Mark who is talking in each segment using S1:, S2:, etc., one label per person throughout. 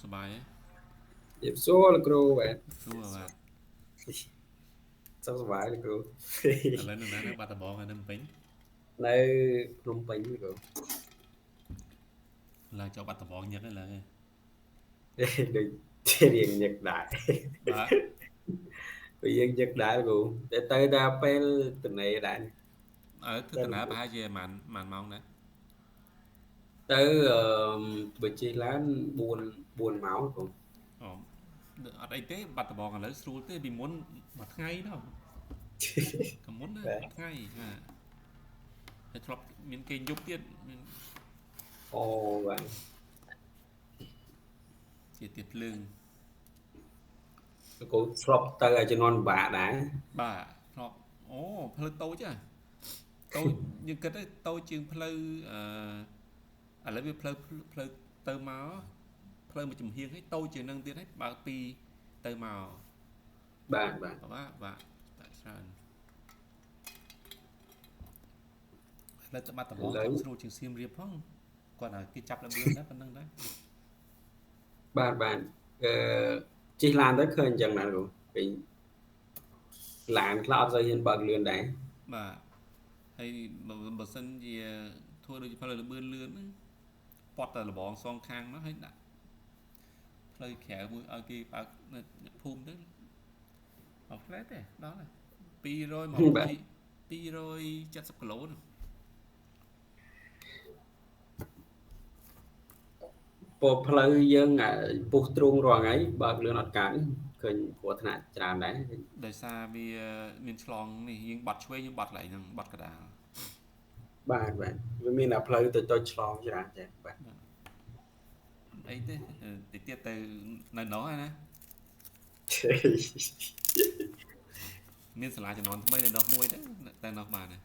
S1: สบาย
S2: เดี๋ยวสู้ละครูแบบ
S1: สู้แบบ
S2: สบายละครู
S1: อะไรนั่นนะบัตรบอกกันนั่นเป็น
S2: ในพนมเปญละครู
S1: là choบัตรบอกnhất là
S2: đừng riêng Nhật Đại
S1: บ้า
S2: riêng Nhật Đại là cũ để tới ra pel từ này đại
S1: ở thứ
S2: tới
S1: tự
S2: là
S1: nào
S2: cũ
S1: bà hai màn màn mong đấy
S2: tới bữa chi lán buồn buồn máu cũng
S1: ờ ở đây thếบัตรบอกกันแล้วสู้thế bị muốnบัตรngay đâu còn muốn đấy
S2: vậy
S1: บัตรngay à để chọc miếng cây giúp tiết
S2: ồ vậy
S1: chỉ tiết lương
S2: cũng flop tới ở trên non bạ đã
S1: bà chọc ồ phơi tôi chứ tôi nhưng cái đấy tôi chừng phơi à lấy việc phơi tơ máu phơi một chùm hiên hết tôi chừng nâng tiền hết bao pi tơ màu
S2: bạn
S1: và tại sao lên tập bắt tập bóng
S2: lấy
S1: trong sưu trường sim riệp không còn là cái chập là bướm đấy phần nâng đấy
S2: bạn ờ, chỉ làm tới khơi chẳng nào rồi vì làm cloud ra hiện bật liền đấy
S1: mà hay mà sân gì thua được phải là bươn lươn bọt là bóng song khang nó hay đã play khéo mũi ở kia bạc phum đấy học lét đấy đó là pi rồi mà
S2: bạn
S1: pi rồi chặt sập lỗ rồi
S2: ពណ៌ផ្លូវយើងពុះទ្រូងរាល់ថ្ងៃបើកលឿនអត់កើតឃើញគ្រោះថ្នាក់ច្រើនដែរ
S1: đời xa vì miền chlong này nhưng bọt chuối nhưng bọt lại nhưng bọt cả đà
S2: បាទវាមានតែផ្លូវទៅឆ្លងច្រើនចា៎បាទ
S1: ấy thế để tiết từ nơi đó nè miền sả lá cho nó mấy nơi đó muối đấy tại nó mà này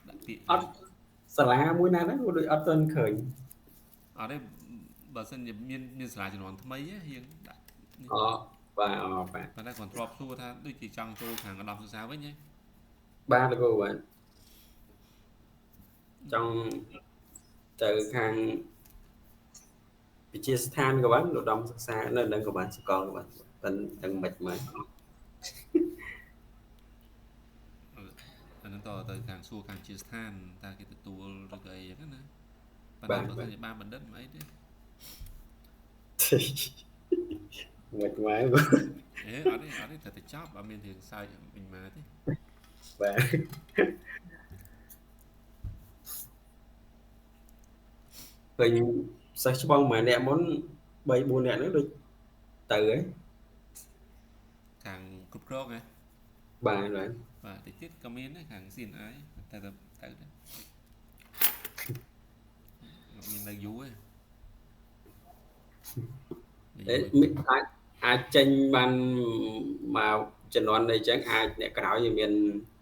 S1: đã tiện
S2: អត់សាលាមួយណាហ្នឹងដូចអត់ទាន់ឃើញ
S1: ở đây bà sân miền sả lá cho nó mấy á hiền đã
S2: អបាទបាទ
S1: và đây còn drop xua tha đôi chỉ trong châu hàng ở đọc sao với nhé
S2: បាទលោកគ្រូបាទចង់ទៅខាងវិទ្យាស្ថានក៏បានឧត្តមសិក្សានៅនឹងក៏បានសកលក៏បានមិនដឹងមិនមើល
S1: อันนั้นต่อtới hàng xua hàng chia than ta cái tụ rồi cái đó nè và
S2: បា
S1: đây
S2: ទ
S1: bà
S2: បាទ
S1: sân ba bản đất mấy đấy
S2: មិនមើល
S1: ế ở đây thật chóp ở miền thường sai mình mà thế
S2: បាទឃើញសិស្សច្បងម្នាក់មុន3 4នាក់ហ្នឹងដូចទៅហ៎
S1: hàng cục rốt này
S2: បាទបាទ
S1: và để tiết comment đấy hàng xin ái ta tập tự đấy nhìn là vui ấy
S2: អេអាចចេញបានមកជំនាន់នេះអញ្ចឹងអាចអ្នកក្រោយវាមាន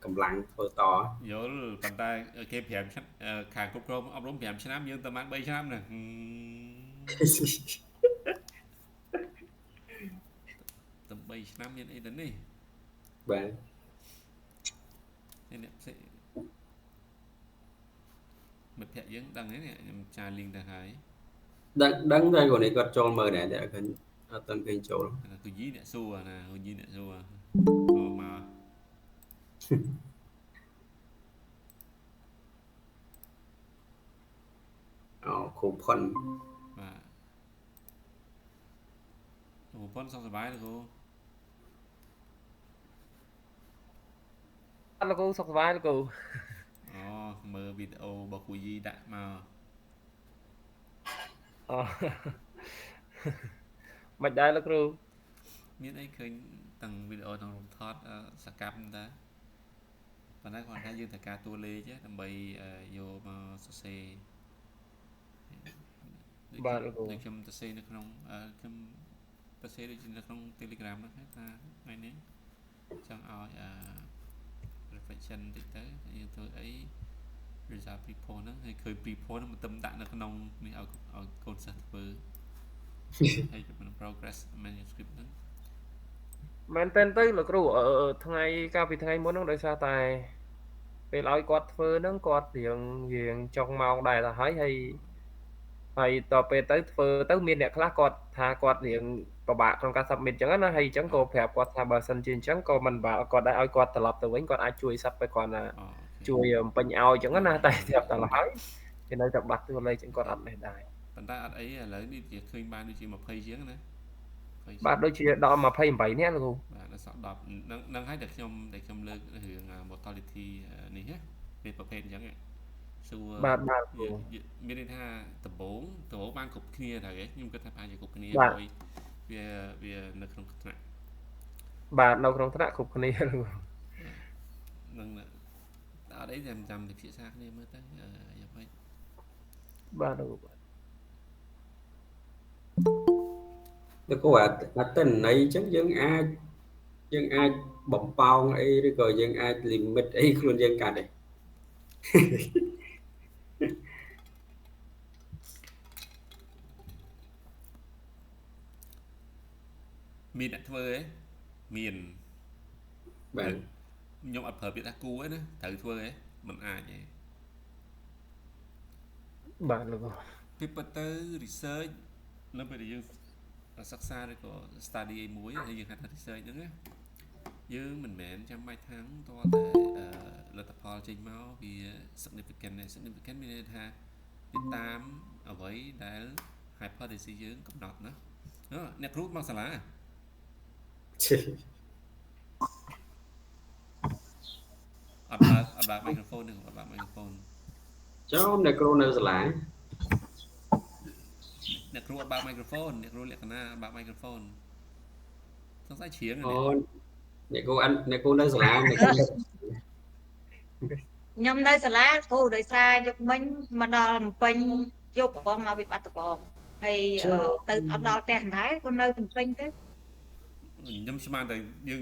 S2: កម្លាំងធ្វើត
S1: nhớ bàn tay kẹp hẻm hàng cục rốt ông đúng hẻm năm nhưng tầm ăn 3 năm nè tầm 3 năm như này đến đi
S2: បាទ
S1: nên sẽ mật hệ dưỡng đằng ấy này trà liên đằng hải
S2: ដឹងតែគាត់នេះគាត់ចូលមើលដែរតែឃើញអត់ទាន់ឃើញចូល
S1: là tôi dí nè xua nè tôi dí nè xua mà
S2: អូគ្រូផុន
S1: và ủa con xong rồi bái được cô
S3: អត់លោកគ្រូសុខសប្បាយលោកគ្រូ
S1: mơ video bọc của gì đã mà
S3: អូ មិនដែរលោកគ្រូ
S1: miễn ấy khơi tầng video thằng rồng thoát sạc cam ta và nó còn thấy dương thằng ca tua lê chứ tầm bay vô mà xe
S3: បាទលោកគ្រូ
S1: ដូចខ្ញុំទៅសេនៅក្នុងខ្ញុំទៅសេដូចនៅក្នុង Telegram ហ្នឹងថាថ្ងៃនេះចង់ឲ្យreflection តិចទៅយើងធ្វើអី result pre-post ហ្នឹងហើយឃើញ pre-post ហ្នឹងមិនដាក់នៅក្នុងនេះឲ្យកូនសិស្សធ្វើហើយក្នុង progress manuscript ហ្នឹង
S3: មែនតើទៅលោកគ្រូថ្ងៃកាលពីថ្ងៃមុនហ្នឹងដោយសារតែពេលឲ្យគាត់ធ្វើហ្នឹងគាត់រៀងចុងម៉ោងដែរទៅហើយ ហើយតពេលទៅធ្វើទៅមានអ្នកខ្លះគាត់ថាគាត់រៀងពិបាកក្នុងការ submit អញ្ចឹងណាហើយអញ្ចឹងក៏ប្រាប់គាត់ថាបើសិនជាអញ្ចឹងក៏មិនបាក់គាត់ដែរឲ្យគាត់ត្រឡប់ទៅវិញគាត់អាចជួយ sub ไปគ្រាន់តែជួយបំពេញឲ្យអញ្ចឹងណាតែស្រាប់តែហើយគេនៅតែបាត់តួលេខអញ្ចឹងគាត់អត់នេះដែរ
S1: ប៉ុន្តែអត់អីឥឡូវនេះវាឃើញបានដូចជា20ជាងណា
S3: បាទដូចជាដល់28នាក់លោកគ្រូ
S1: បាទដល់សក់10នឹងឲ្យតែខ្ញុំលើករឿង mortality នេះណាវាប្រភេទអញ្ចឹងសួរ
S3: បាទ
S1: មានន័យថាដំបូងបានគ្រប់គ្នាត្រូវទេខ្ញុំគិតថាប្រហែលជាគ្រប់គ្នាព្រោះវានៅក្នុងថ្នាក់
S3: បាទនៅក្នុងថ្នាក់គ្រប់គ្នាលោក
S1: នឹងអត់អីចាំពិភាក្សាគ្នាមើលទៅយ៉ាងម៉េច
S3: បាទលោក
S2: ទៅគួរអាទិន្នន័យអញ្ចឹងយើងអាចបំផោងអីឬក៏យើងអាច limit អីខ្លួនយើងកាត់ទេ
S1: មានអ្នកធ្វើទេមាន
S2: បាទ
S1: ខ្ញុំអត់ប្រើពាក្យថាគូទេណាត្រូវធ្វើទេមិនអាចទេ
S3: បាទលោក
S1: ពីពិតទៅ research នៅពេលដែលយើងសិក្សាឬក៏ study អីមួយហើយយើងហៅថា research ហ្នឹងណាយើងមិនមែនចាំបាច់ថាតើលទ្ធផលចេញមកវា significant ទេ significant មានន័យថាវាតាមអ្វីដែល hypothesis យើងកំណត់ណាអ្នកគ្រូមកសាលាអត់បើក microphone នឹងអត់បើក microphone
S2: ចូលអ្នកគ្រូនៅសាលា
S1: អ្នកគ្រូអត់បើក microphone អ្នកគ្រូលក្ខណៈបើក microphone សង្ស័យច្រៀង
S2: អូអ្នកគ្រូនៅសាលា
S4: ខ្ញុំនៅសាលាគ្រូដោយសារយកមិញមកដល់ពេញយកប្រព័ន្ធមកវិបត្តិបងហើយទៅអត់ដល់ផ្ទះដែរក៏នៅពេញទៅ
S1: ខ្ញុំស្មានតែយើង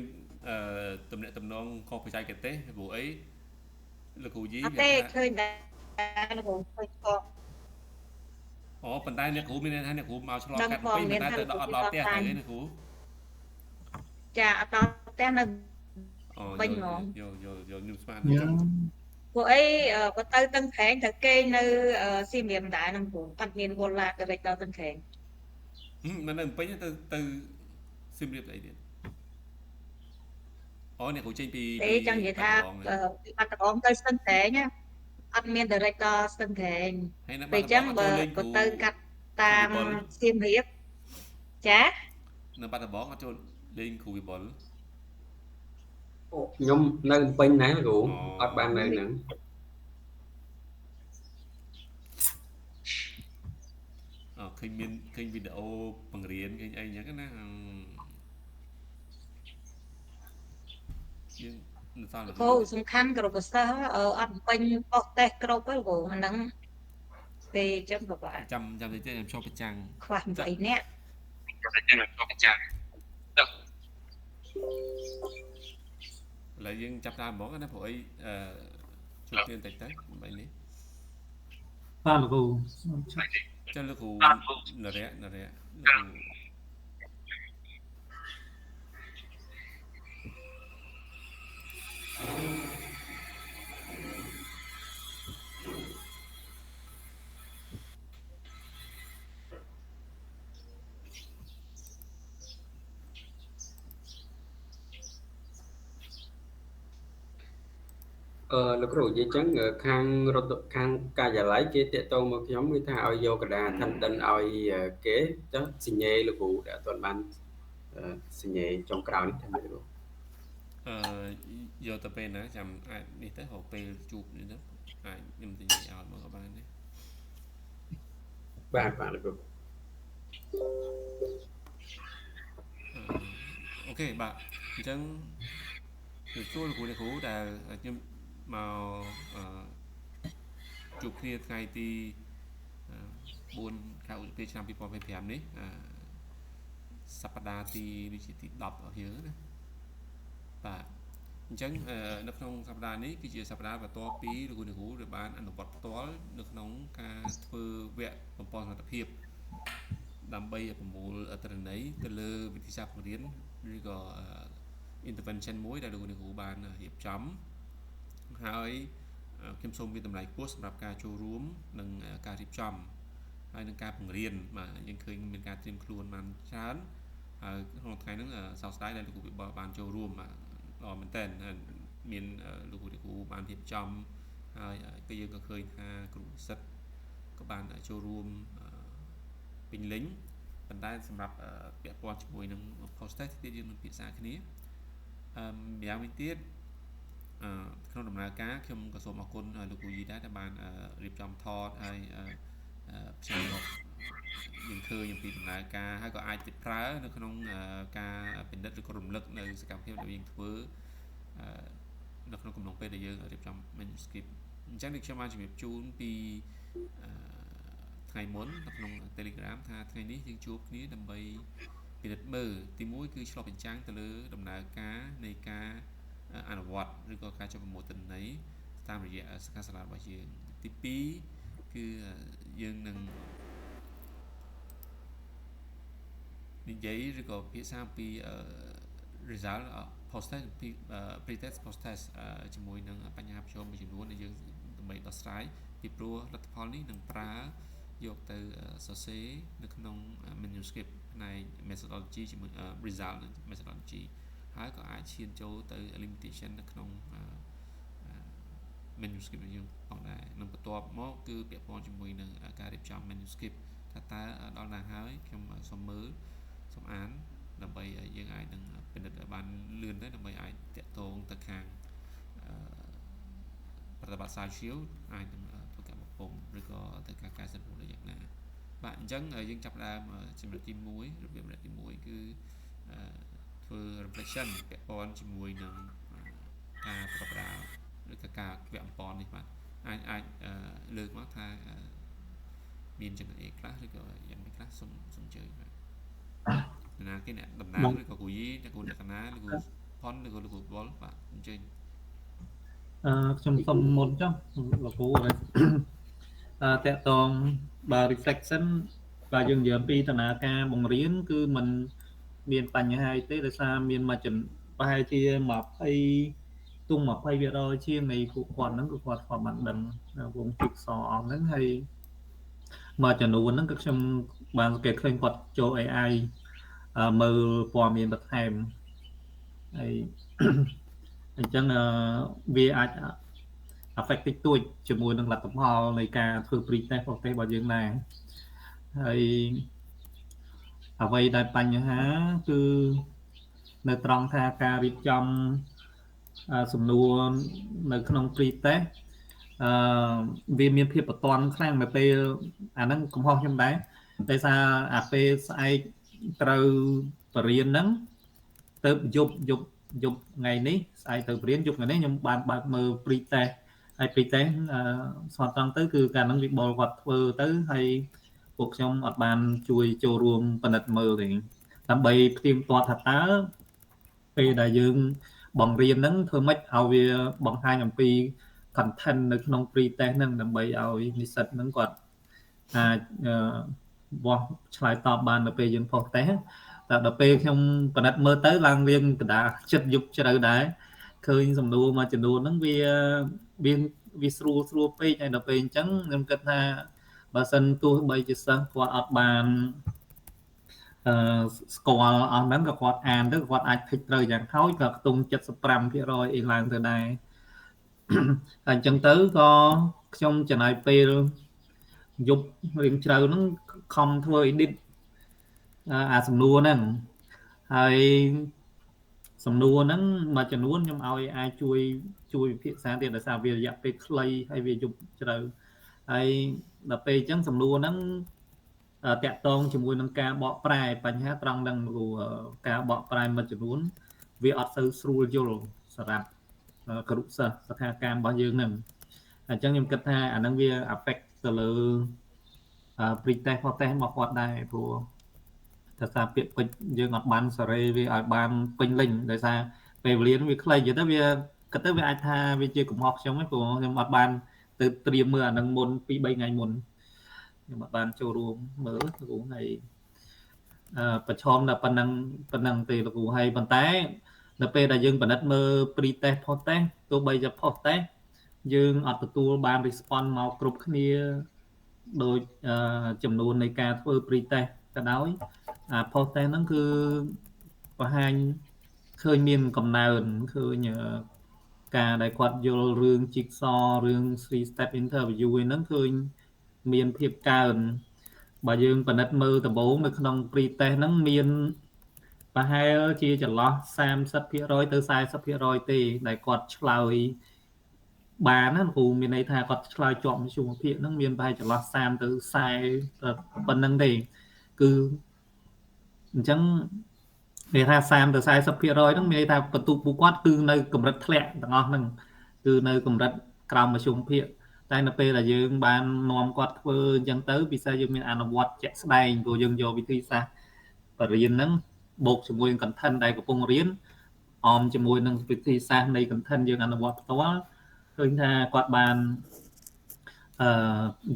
S1: តំណែងតំណងខុសបច្ចេកទេសព្រោះអីលោកគ្រូយី
S4: អត់ទេឃើញដែរលោកគ្រូឃើញផង
S1: អូប៉ុន្តែអ្នកគ្រូមានន័យថាអ្នកគ្រូមកឆ្លងកាត់ពេញតែទៅអត់ដល់ផ្ទះទៅឯអ្នកគ្រូ
S4: ចាអត់ដល់ផ្ទះនៅពេញហ្មង
S1: យកខ្ញុំស្មានអញ្ចឹង
S4: ព្រោះអីក៏ទៅតឹងខែងទៅគេនៅសៀមរាបដែរនឹងគ្រូអត់មានវល់ឡាទៅដល់តឹងខែង
S1: មិននៅពេញទៅសៀមរាបអីទៀតអូអ្នកគ្រូចេញពី
S4: ទេចង់និយាយថាបាត់ដំបងទៅស្ទឹងត្រែងអត់មាន direct ដល់ស្ទឹងត្រែងពេលអញ្ចឹងបើក៏ទៅកាត់តាមសៀមរាបចា
S1: នៅបាត់ដំបងអត់ចូលលេងគ្រូវិបុល
S2: ខ្ញុំនៅពេញដែរគ្រូអត់បាននៅហ្នឹង
S1: ឃើញវីដេអូបង្រៀនឃើញអីអញ្ចឹងណាយើងនៅសល់
S4: គ្រូសំខាន់គ្រប់ប្រសិទ្ធអត់ពេញបោះតេស្តគ្រប់ទេគ្រូហ្នឹងពេលអញ្ចឹងក៏បាទ
S1: ចាំតិចទៀតខ្ញុំចូលប្រចាំង
S4: ខ្វះ8នាក់
S1: ខ្ញុំចូលប្រចាំងឥឡូវយើងចាប់តាមហ្មងណាព្រោះអីជួយគ្នាតិចទៅបែបនេះ
S5: បាទលោកគ្រូ
S1: ចាំលោកគ្រូនរៈលោកគ្រូ
S2: លោកគ្រូនិយាយចឹងខាងការិយាល័យគេតាក់ទងមកខ្ញុំគឺថាឲ្យយកកដាឋានតិនឲ្យគេចុះសញ្ញេលោកគ្រូដែលអត់ទាន់បានសញ្ញេចុងក្រោយនេះថាម៉េចលោក
S1: យកទៅពេលណាចាំអាចនេះទៅរកពេលជួបនេះទៅអាចខ្ញុំសញ្ញេឲ្យមកក៏បានដែរ
S2: បាទលោកគ្រូ
S1: អូខេបាទអញ្ចឹងជួបលោកគ្រូដែលខ្ញុំមកជួបគ្នាថ្ងៃទី4ខែឧសភាឆ្នាំ2025នេះសប្តាហ៍ទីនេះជាទី10របស់យើងណាបាទអញ្ចឹងនៅក្នុងសប្តាហ៍នេះគឺជាសប្តាហ៍បន្ទាប់ពីលោកគ្រូដែលបានអនុវត្តផ្ទាល់នៅក្នុងការធ្វើវគ្គបំពេញសមត្ថភាពដើម្បីប្រមូលអត្ថន័យទៅលើវិធីសាស្ត្របង្រៀនឬក៏ intervention មួយដែលលោកគ្រូបានរៀបចំហើយខ្ញុំសូមមានតម្លៃខ្ពស់សម្រាប់ការចូលរួមនិងការរៀបចំ ហើយនឹងការបង្រៀនបាទយើងឃើញមានការត្រៀមខ្លួនបានច្រើនហើយក្នុងថ្ងៃហ្នឹងសោកស្ដាយដែលលោកគ្រូវិបុលបានចូលរួមបាទល្អមែនតើមានលោកគ្រូបានរៀបចំហើយក៏យើងក៏ឃើញថាគ្រូនិស្សិតក៏បានចូលរួមពេញលេញប៉ុន្តែសម្រាប់ពាក់ព័ន្ធជាមួយនឹង post test ទៀតយើងនឹងពិភាក្សាគ្នាម្យ៉ាងវិញទៀតក្នុងដំណើរការខ្ញុំក៏សូមអរគុណលោកគ្រូយីដែរដែលបានរៀបចំថតហើយផ្សាយមកយើងឃើញអំពីដំណើរការហើយក៏អាចទៅប្រើនៅក្នុងការពិនិត្យឬក៏រំលឹកនៅសកម្មភាពដែលយើងធ្វើនៅក្នុងកំឡុងពេលដែលយើងរៀបចំ manuscript អញ្ចឹងនេះខ្ញុំបានជំរាបជូនពីថ្ងៃមុននៅក្នុង Telegram ថាថ្ងៃនេះយើងជួបគ្នាដើម្បីពិនិត្យមើលទី1គឺឆ្លុះបញ្ចាំងទៅលើដំណើរការនៃការអនុវត្តឬក៏ការចុះប្រមូលទិន្នន័យតាមរយៈសិក្ខាសាលារបស់យើងទី2គឺយើងនឹងនិយាយឬក៏ភាសាអំពី result post test pre test post test ជាមួយនឹងបញ្ហាប្រឈមមួយចំនួនដែលយើងដើម្បីដោះស្រាយពីព្រោះលទ្ធផលនេះនឹងប្រើយកទៅសរសេរនៅក្នុង manuscript ផ្នែក methodology ជាមួយ result methodology ហើយក៏អាចឈានចូលទៅ limitation នៅក្នុង manuscript របស់យើងផងដែរនឹងបន្ទាប់មកគឺពាក់ព័ន្ធជាមួយនឹងការរៀបចំ manuscript ថាតើដល់ណាហើយខ្ញុំសូមមើលសូមអានដើម្បីយើងអាចនឹងពិនិត្យឲ្យបានលឿនដែរដើម្បីអាចតាក់ទងទៅខាងប្រតិបត្តិសារជាវអាចនឹងធ្វើការបំពងឬក៏ទៅការកែសម្រួលយ៉ាងណាបាទអញ្ចឹងយើងចាប់ផ្ដើមចំណុចទី1របៀបទី1គឺធ្វើ reflection ពាក់ព័ន្ធជាមួយនឹងការប្រកបដោយឬក៏ការវគ្គអំពន់នេះបាទអាចលើកមកថាមានចំណុចអីខ្លះឬក៏យ៉ាងម៉េចខ្លះសូមអញ្ជើញបាទណាគេអ្នកដំណើរឬក៏គ្រូយីអ្នកគ្រូលក្ខណៈឬគ្រូផុនឬក៏លោកគ្រូវល់បាទអញ្ជើញ
S5: ខ្ញុំសុំមុនចុះលោកគ្រូតកតងបើ reflection បើយើងនិយាយពីដំណើរការបង្រៀនគឺมันមានបញ្ហាទេដោយសារមានមួយប្រហែលជា20ទុំ 20% ជាងនៃពួកគាត់ហ្នឹងគឺគាត់បានដឹងវងជីកសអស់ហ្នឹងហើយមួយចំនួនហ្នឹងគឺខ្ញុំបានសង្កេតឃើញគាត់ចូល AI មើលព័ត៌មានបន្ថែមហើយអញ្ចឹងវាអាច affect តិចតួចជាមួយនឹងលទ្ធផលនៃការធ្វើ pre test ប្រទេសរបស់យើងដែរហើយអ្វីដែលបញ្ហាគឺនៅត្រង់ថាការរៀបចំសំណួរនៅក្នុង pre test វាមានភាពបន្ទាន់ខ្លាំងនៅពេលអាហ្នឹងកំហុសខ្ញុំដែរដោយសារអាពេលស្អែកត្រូវបរៀនហ្នឹងទៅយប់ថ្ងៃនេះស្អែកទៅបរៀនយប់ថ្ងៃនេះខ្ញុំបានបើកមើល pre test ហើយ pre test ស្មោះត្រង់ទៅគឺការហ្នឹងវិបុលគាត់ធ្វើទៅហើយពួកខ្ញុំអត់បានជួយចូលរួមពិនិត្យមើលទេដើម្បីផ្ទៀងផ្ទាត់ថាតើពេលដែលយើងបង្រៀនហ្នឹងធ្វើម៉េចឲ្យវាបង្ហាញអំពី content នៅក្នុង pre test ហ្នឹងដើម្បីឲ្យនិស្សិតហ្នឹងគាត់អាចបោះឆ្លើយតបបាននៅពេលយើង post test តែដល់ពេលខ្ញុំពិនិត្យមើលទៅឡើងរៀងកណ្ដាលចិត្តយប់ជ្រៅដែរឃើញសំណួរមួយចំនួនហ្នឹងវាស្រួលពេកហើយដល់ពេលអញ្ចឹងខ្ញុំគិតថាបើសិនទោះបីជាសិស្សគាត់អត់បានស្គាល់អស់ហ្នឹងក៏គាត់អានទៅគាត់អាចភិចត្រូវយ៉ាងហោចក៏ខ្ទង់ 75% អីឡើងទៅដែរហើយអញ្ចឹងទៅក៏ខ្ញុំចំណាយពេលយប់រៀងជ្រៅហ្នឹងខំធ្វើ edit អាសំណួរហ្នឹងហើយសំណួរហ្នឹងមួយចំនួនខ្ញុំឲ្យអាចជួយវិភាសាទៀតដោយសារវារយៈពេលខ្លីហើយវាយប់ជ្រៅហើយដល់ពេលអញ្ចឹងសំណួរហ្នឹងតាក់ទងជាមួយនឹងការបកប្រែបញ្ហាត្រង់ហ្នឹងការបកប្រែមួយចំនួនវាអត់សូវស្រួលយល់សម្រាប់គ្រូសិស្សស្ថានភាពរបស់យើងហ្នឹងអញ្ចឹងខ្ញុំគិតថាអាហ្នឹងវា affect ទៅលើpre test post test របស់គាត់ដែរព្រោះតែសារពាក្យពេចន៍យើងអត់បានសេរីវាឲ្យបានពេញលេញដោយសារពេលវេលាវាខ្លីទៅវាគិតទៅវាអាចថាវាជាកំហុសខ្ញុំឯងព្រោះខ្ញុំអត់បានទៅត្រៀមមើលអានឹងមុន 2-3 ថ្ងៃមុនខ្ញុំអត់បានចូលរួមមើលគ្រូហើយប្រឈមតែប៉ុណ្ណឹងទេលោកគ្រូហើយប៉ុន្តែនៅពេលដែលយើងពិនិត្យមើល pre test post test ទោះបីជា post test យើងអត់ទទួលបាន response មកគ្រប់គ្នា ដោយចំនួននៃការធ្វើ pre-test ក៏ដោយpost-test ហ្នឹងគឺបង្ហាញឃើញមានកំណើនឃើញការដែលគាត់យល់រឿង jigsaw រឿង three step interview ហ្នឹងឃើញមានភាពកើនបើយើងពិនិត្យមើលដំបូងនៅក្នុង pre-test ហ្នឹងមានប្រហែលជាចន្លោះ 30% ទៅ 40% ទេដែលគាត់ឆ្លើយបានណាគ្រូមានន័យថាគាត់ឆ្លើយជាប់មធ្យមភាគហ្នឹងមានប្រហែលចន្លោះ30ទៅ40ប៉ុណ្្នឹងទេគឺអញ្ចឹងនិយាយថា30ទៅ 40% ហ្នឹងមានន័យថាបន្ទុកពួកគាត់គឺនៅកម្រិតធ្លាក់ទាំងអស់ហ្នឹងគឺនៅកម្រិតក្រោមមធ្យមភាគតែនៅពេលដែលយើងបាននាំគាត់ធ្វើអញ្ចឹងទៅពិសេសយើងមានអនុវត្តជាក់ស្ដែងព្រោះយើងយកវិធីសាស្ត្របរិញ្ញាហ្នឹងបូកជាមួយនឹង content ដែលកំពុងរៀនអមជាមួយនឹងវិធីសាស្ត្រនៃ content យើងអនុវត្តផ្ទាល់ឃើញថាគាត់បាន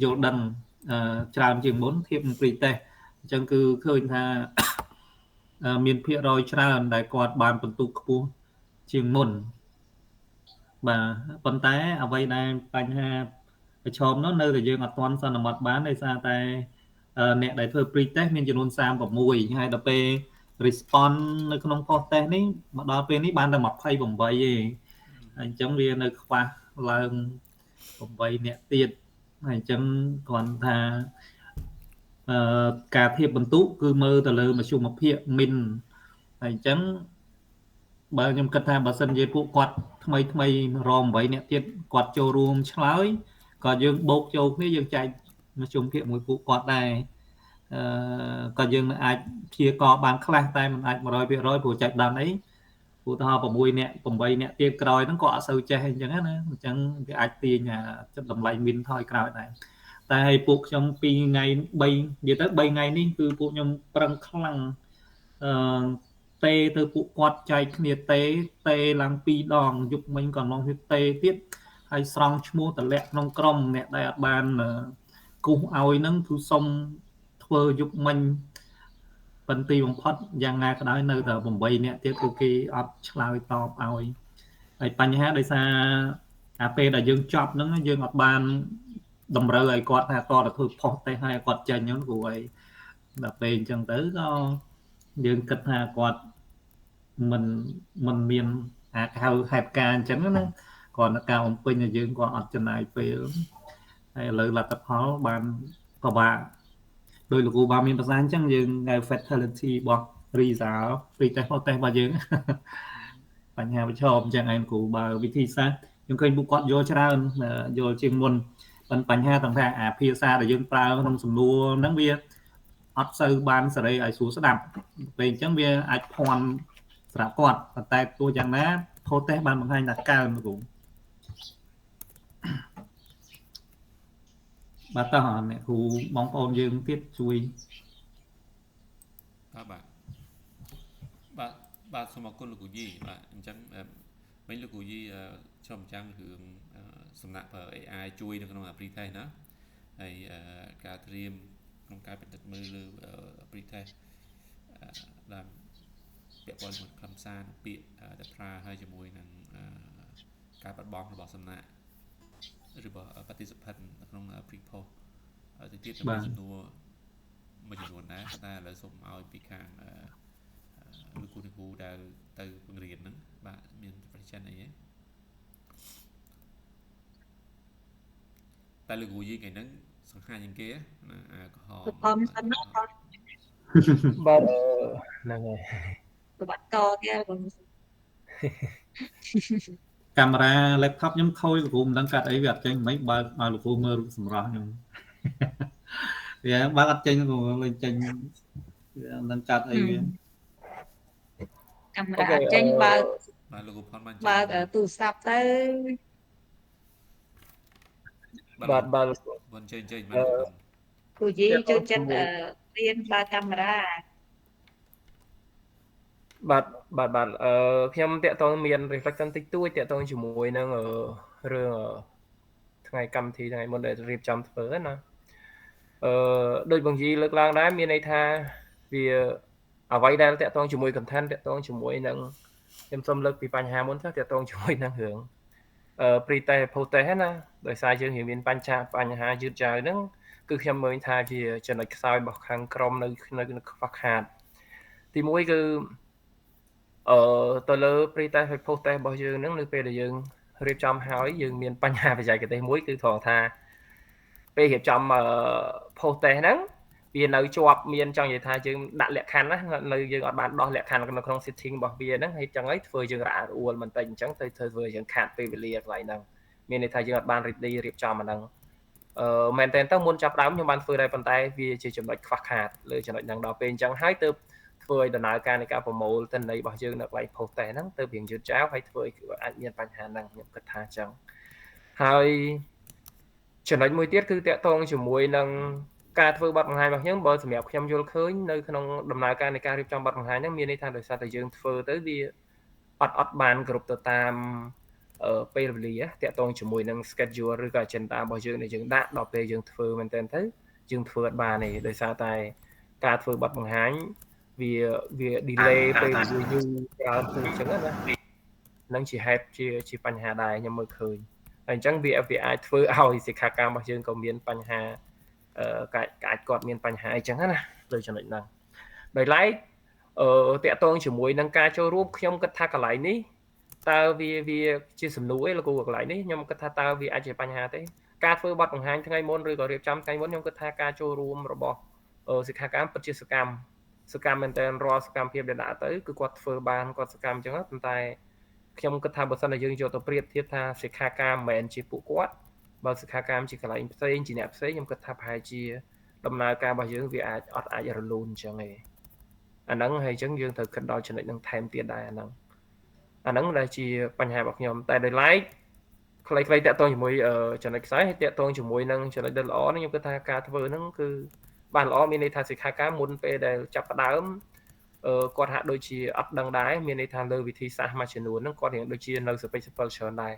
S5: យល់ដឹងច្រើនជាងមុនធៀបនឹង pre-test អញ្ចឹងគឺឃើញថាមានភាគរយច្រើនដែលគាត់បានបន្ទុកខ្ពស់ជាងមុនបាទប៉ុន្តែអ្វីដែលបញ្ហាប្រឈមនោះនៅតែយើងអត់ទាន់សន្មត់បានដោយសារតែអ្នកដែលធ្វើ pre-test មានចំនួន36ហើយដល់ពេល response នៅក្នុង post test នេះមកដល់ពេលនេះបានតែ28ទេហើយអញ្ចឹងវានៅខ្វះឡើង8អ្នកទៀតហើយអញ្ចឹងគ្រាន់ថាការធៀបបន្ទុកគឺមើលទៅលើមធ្យមភាគ min ហើយអញ្ចឹងបើខ្ញុំគិតថាបើសិនជាពួកគាត់ថ្មីរង8អ្នកទៀតគាត់ចូលរួមឆ្លើយក៏យើងបូកចូលគ្នាយើងចែកមធ្យមភាគមួយពួកគាត់ដែរក៏យើងអាចព្យាករបានខ្លះតែមិនអាច 100% ព្រោះចែកដល់អីឧទាហរណ៍6អ្នក8អ្នកទៀតក្រោយហ្នឹងក៏អត់សូវចេះអញ្ចឹងណាអញ្ចឹងវាអាចទាញចិត្តតម្លៃ min ថយក្រោយដែរតែឲ្យពួកខ្ញុំ2ថ្ងៃ3និយាយទៅ3ថ្ងៃនេះគឺពួកខ្ញុំប្រឹងខ្លាំងទេទៅពួកគាត់ចែកគ្នាទេឡើង2ដងយប់មិញក៏ឡងវាទេទៀតហើយស្រង់ឈ្មោះតម្លាក់ក្នុងក្រុមអ្នកដែលអត់បានគូសឲ្យហ្នឹងគឺសុំធ្វើយប់មិញប៉ុន្តែបំផុតយ៉ាងណាក៏ដោយនៅតែ8អ្នកទៀតគឺគេអត់ឆ្លើយតបឲ្យហើយបញ្ហាដោយសារពេលដែលយើងចប់ហ្នឹងយើងអត់បានតម្រូវឲ្យគាត់ថាតទៅធ្វើផុសទេឲ្យគាត់ចេញហ្នឹងព្រោះអីដល់ពេលអញ្ចឹងទៅក៏យើងគិតថាគាត់មិនមានហៅហេតុការអញ្ចឹងណាគ្រាន់តែការបំពេញឲ្យយើងគាត់អត់ចំណាយពេលហើយឥឡូវលទ្ធផលបានពិបាកដោយលោកគ្រូបានមានប្រសាសន៍អញ្ចឹងយើងហៅ fatality របស់ result pre-test post-test របស់យើងបញ្ហាប្រឈមអញ្ចឹងឯងគ្រូបើវិធីសាស្ត្រខ្ញុំឃើញពួកគាត់យល់ច្រើនយល់ជាងមុនបញ្ហាទាំងថាភាសាដែលយើងប្រើក្នុងសំណួរហ្នឹងវាអត់សូវបានសេរីឲ្យស្រួលស្ដាប់ពេលអញ្ចឹងវាអាចភ័ន្តស្រាប់គាត់ប៉ុន្តែទោះយ៉ាងណា post-test បានបង្ហាញថាកើនគ្រូបាទតោះអ្នកគ្រូបងប្អូនយើងទៀតជួយ
S1: បាទសូមអរគុណលោកគ្រូយីបាទអញ្ចឹងវិញលោកគ្រូយីចំចាំរឿងសំណាក់ប្រើ AI ជួយនៅក្នុង pre-test ណាហើយការត្រៀមក្នុងការពិនិត្យមើលលើ pre-test ដែលពាក់ព័ន្ធជាមួយខ្លឹមសារនិងពាក្យ data ហើយជាមួយនឹងការបាត់បង់របស់សំណាក់របស់ participant នៅក្នុង pre-post ទៅទៀតទៅចំនួនមួយចំនួនដែរតែឥឡូវសូមឲ្យពីខាងលោកគ្រូដែលទៅបង្រៀនហ្នឹងបាទមានប្រតិកម្មអីទេតែលោកគ្រូយីថ្ងៃហ្នឹងសង្ហាជាងគេណាក្រហម
S4: ខ្ញុំសិនណា
S3: បាទហ្នឹងហើយ
S4: ប្របាត់តទៀតបង
S5: កាមេរ៉ា laptop ខ្ញុំខូចលោកគ្រូមិនដឹងកាត់អីវាអត់ចេញមិនបើកឲ្យលោកគ្រូមើលរូបសម្រស់ខ្ញុំវាបើកអត់ចេញគ្រូលេងចេញវាមិនដឹងកាត់អីវា
S4: កាមេរ៉ាចេញបើក
S1: លោកគ្រូផនបាន
S4: បើកទូរស័ព្ទទៅ
S3: បាទ
S1: បងចេញ
S4: គ្រូយីចូលចិត្តរៀនបើកកាមេរ៉ា
S3: បាទខ្ញុំតាក់ទងមាន reflection តិចតួចតាក់ទងជាមួយនឹងរឿងថ្ងៃកម្មវិធីថ្ងៃមុនដែលរៀបចំធ្វើណាដូចបងយីលើកឡើងដែរមានន័យថាវាអ្វីដែលតាក់ទងជាមួយ content តាក់ទងជាមួយនឹងខ្ញុំសូមលើកពីបញ្ហាមុនទៅតាក់ទងជាមួយនឹងរឿងpre-test post-test ណាដោយសារយើងមានបញ្ហាយឺតយ៉ាវហ្នឹង គឺខ្ញុំមើលថាជាចំណុចខ្សោយរបស់ខាងក្រុមនៅខ្វះខាតទី1គឺទៅលើ pre-test ហើយ post-test របស់យើងហ្នឹងនៅពេលដែលយើងរៀបចំហើយយើងមានបញ្ហាបច្ចេកទេសមួយគឺត្រង់ថាពេលរៀបចំ post-test ហ្នឹងវានៅជាប់មានចង់និយាយថាយើងដាក់លក្ខខណ្ឌណានៅយើងអត់បានដោះលក្ខខណ្ឌនៅក្នុង setting របស់វាហ្នឹងហើយចឹងហើយធ្វើយើងរអាក់រអួលបន្តិចអញ្ចឹងទៅធ្វើយើងខាតពេលវេលាកន្លែងហ្នឹងមានន័យថាយើងអត់បានរៀបចំអាហ្នឹងមែនតើទៅមុនចាប់ដើមខ្ញុំបានធ្វើដែរប៉ុន្តែវាជាចំណុចខ្វះខាតលើចំណុចហ្នឹងដល់ពេលអញ្ចឹងហើយទៅធ្វើឲ្យដំណើរការនៃការប្រមូលទិន្នន័យរបស់យើងនៅកន្លែង post test ហ្នឹងទៅរៀងយឺតយ៉ាវហើយធ្វើឲ្យអាចមានបញ្ហាហ្នឹងខ្ញុំគិតថាអញ្ចឹងហើយចំណុចមួយទៀតគឺតាក់ទងជាមួយនឹងការធ្វើបទបង្ហាញរបស់ខ្ញុំបើសម្រាប់ខ្ញុំយល់ឃើញនៅក្នុងដំណើរការនៃការរៀបចំបទបង្ហាញហ្នឹងមានន័យថាដោយសារតែយើងធ្វើទៅវាអត់បានគ្រប់ទៅតាមពេលវេលាតាក់ទងជាមួយនឹង schedule ឬក៏ agenda របស់យើងដែលយើងដាក់ដល់ពេលយើងធ្វើមែនតើទៅយើងធ្វើអត់បានទេដោយសារតែការធ្វើបទបង្ហាញវា delay ពេលវេលាយូរច្រើនពេកអញ្ចឹងណានឹងជាហេតុជាបញ្ហាដែរខ្ញុំមើលឃើញហើយអញ្ចឹងវាអាចធ្វើឲ្យសិក្ខាកាមរបស់យើងក៏មានបញ្ហាអាចគាត់មានបញ្ហាអញ្ចឹងណាលើចំណុចហ្នឹងដោយឡែកតាក់ទងជាមួយនឹងការចូលរួមខ្ញុំគិតថាកន្លែងនេះតើវាជាសំណួរអីលោកគ្រូកន្លែងនេះខ្ញុំគិតថាតើវាអាចជាបញ្ហាទេការធ្វើបទបង្ហាញថ្ងៃមុនឬក៏រៀបចំថ្ងៃមុនខ្ញុំគិតថាការចូលរួមរបស់សិក្ខាកាមពិតជាសកម្មមែនតើរាល់សកម្មភាពដែលដាក់ទៅគឺគាត់ធ្វើបានគាត់សកម្មអញ្ចឹងប៉ុន្តែខ្ញុំគិតថាបើសិនតែយើងយកទៅប្រៀបធៀបថាសិក្ខាកាមមិនមែនជាពួកគាត់បើសិក្ខាកាមជាកន្លែងផ្សេងជាអ្នកផ្សេងខ្ញុំគិតថាប្រហែលជាដំណើរការរបស់យើងវាអាចរលូនអញ្ចឹងឯងអាហ្នឹងហើយអញ្ចឹងយើងត្រូវគិតដល់ចំណុចហ្នឹងថែមទៀតដែរអាហ្នឹងដែលជាបញ្ហារបស់ខ្ញុំតែដោយឡែកខ្លីៗតាក់ទងជាមួយចំណុចខ្សែហើយតាក់ទងជាមួយនឹងចំណុចដែលល្អនេះខ្ញុំគិតថាការធ្វើហ្នឹងគឺបានល្អមានន័យថាសិក្ខាកាមមុនពេលដែលចាប់ផ្ដើមគាត់ហាក់ដូចជាអត់ដឹងដែរមានន័យថាលើវិធីសាស្ត្រមួយចំនួនហ្នឹងគាត់រៀងដូចជានៅសពេចសពិលច្រើនដែរ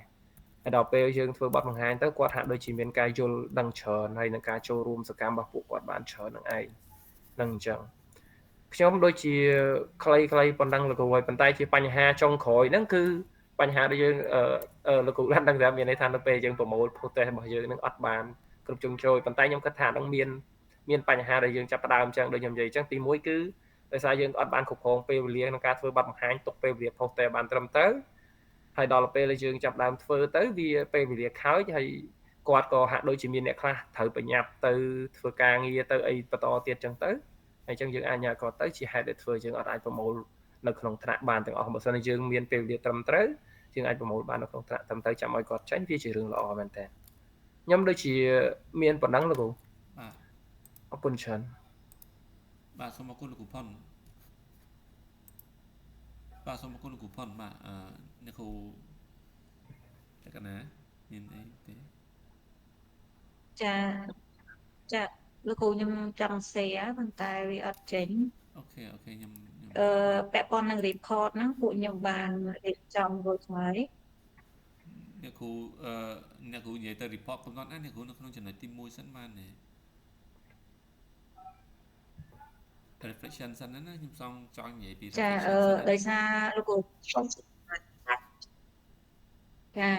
S3: ហើយដល់ពេលយើងធ្វើបទបង្ហាញទៅគាត់ហាក់ដូចជាមានការយល់ដឹងច្រើនហើយនឹងការចូលរួមសកម្មរបស់ពួកគាត់បានច្រើននឹងឯងនឹងអញ្ចឹងខ្ញុំដូចជាខ្លីៗប៉ុណ្ណឹងលោកគ្រូហើយប៉ុន្តែជាបញ្ហាចុងក្រោយហ្នឹងគឺបញ្ហាដែលយើងលោកគ្រូដឹងថាមានន័យថានៅពេលយើងប្រមូល post-test របស់យើងនឹងអត់បានគ្រប់ជ្រុងជ្រោយប៉ុន្តែខ្ញុំគិតថានឹងមានបញ្ហាដែលយើងចាប់ផ្ដើមអញ្ចឹងដូចខ្ញុំនិយាយអញ្ចឹងទី1គឺដោយសារយើងអត់បានគ្រប់គ្រងពេលវេលាក្នុងការធ្វើបទបង្ហាញទុកពេលវេលា post-test បានត្រឹមត្រូវហើយដល់ពេលដែលយើងចាប់ដើមធ្វើទៅវាពេលវេលាខូចហើយគាត់ក៏ហាក់ដូចជាមានអ្នកខ្លះត្រូវប្រញាប់ទៅធ្វើការងារទៅអីបន្តទៀតអញ្ចឹងទៅហើយអញ្ចឹងយើងអាចញ៉ាំគាត់ទៅជាហេតុដែលធ្វើយើងអត់អាចប្រមូលនៅក្នុងថ្នាក់បានទាំងអស់បើមិនយើងមានពេលវេលាត្រឹមត្រូវយើងអាចប្រមូលបាននៅក្នុងថ្នាក់ត្រឹមត្រូវចាំឲ្យគាត់ចាញ់វាជារឿងល្អមែនតើខ្ញុំដូចជាមានប៉ុណ្ណឹងលោកគ្រូបាទអរគុណច្រើន
S1: បាទសូមអរគុណលោកគ្រូផុនបាទសូមអរគុណលោកគ្រូផុនបាទអ្នកគ្រូតែកណាមានអីទេ
S4: ចាលោកគ្រូខ្ញុំចង់ share ប៉ុន្តែវាអត់ចេញ
S1: អូខេខ្ញុំ
S4: ពាក់ព័ន្ធនឹង report ហ្នឹងពួកខ្ញុំបានរៀបចំរួចហើយ
S1: អ្នកគ្រូនិយាយទៅ report កំណត់ណាអ្នកគ្រូនៅក្នុងចំណុចទី1សិនបានទេ reflection សិនណាខ្ញុំចង់និយាយពី
S4: ចាដោយសារលោកគ្រូចា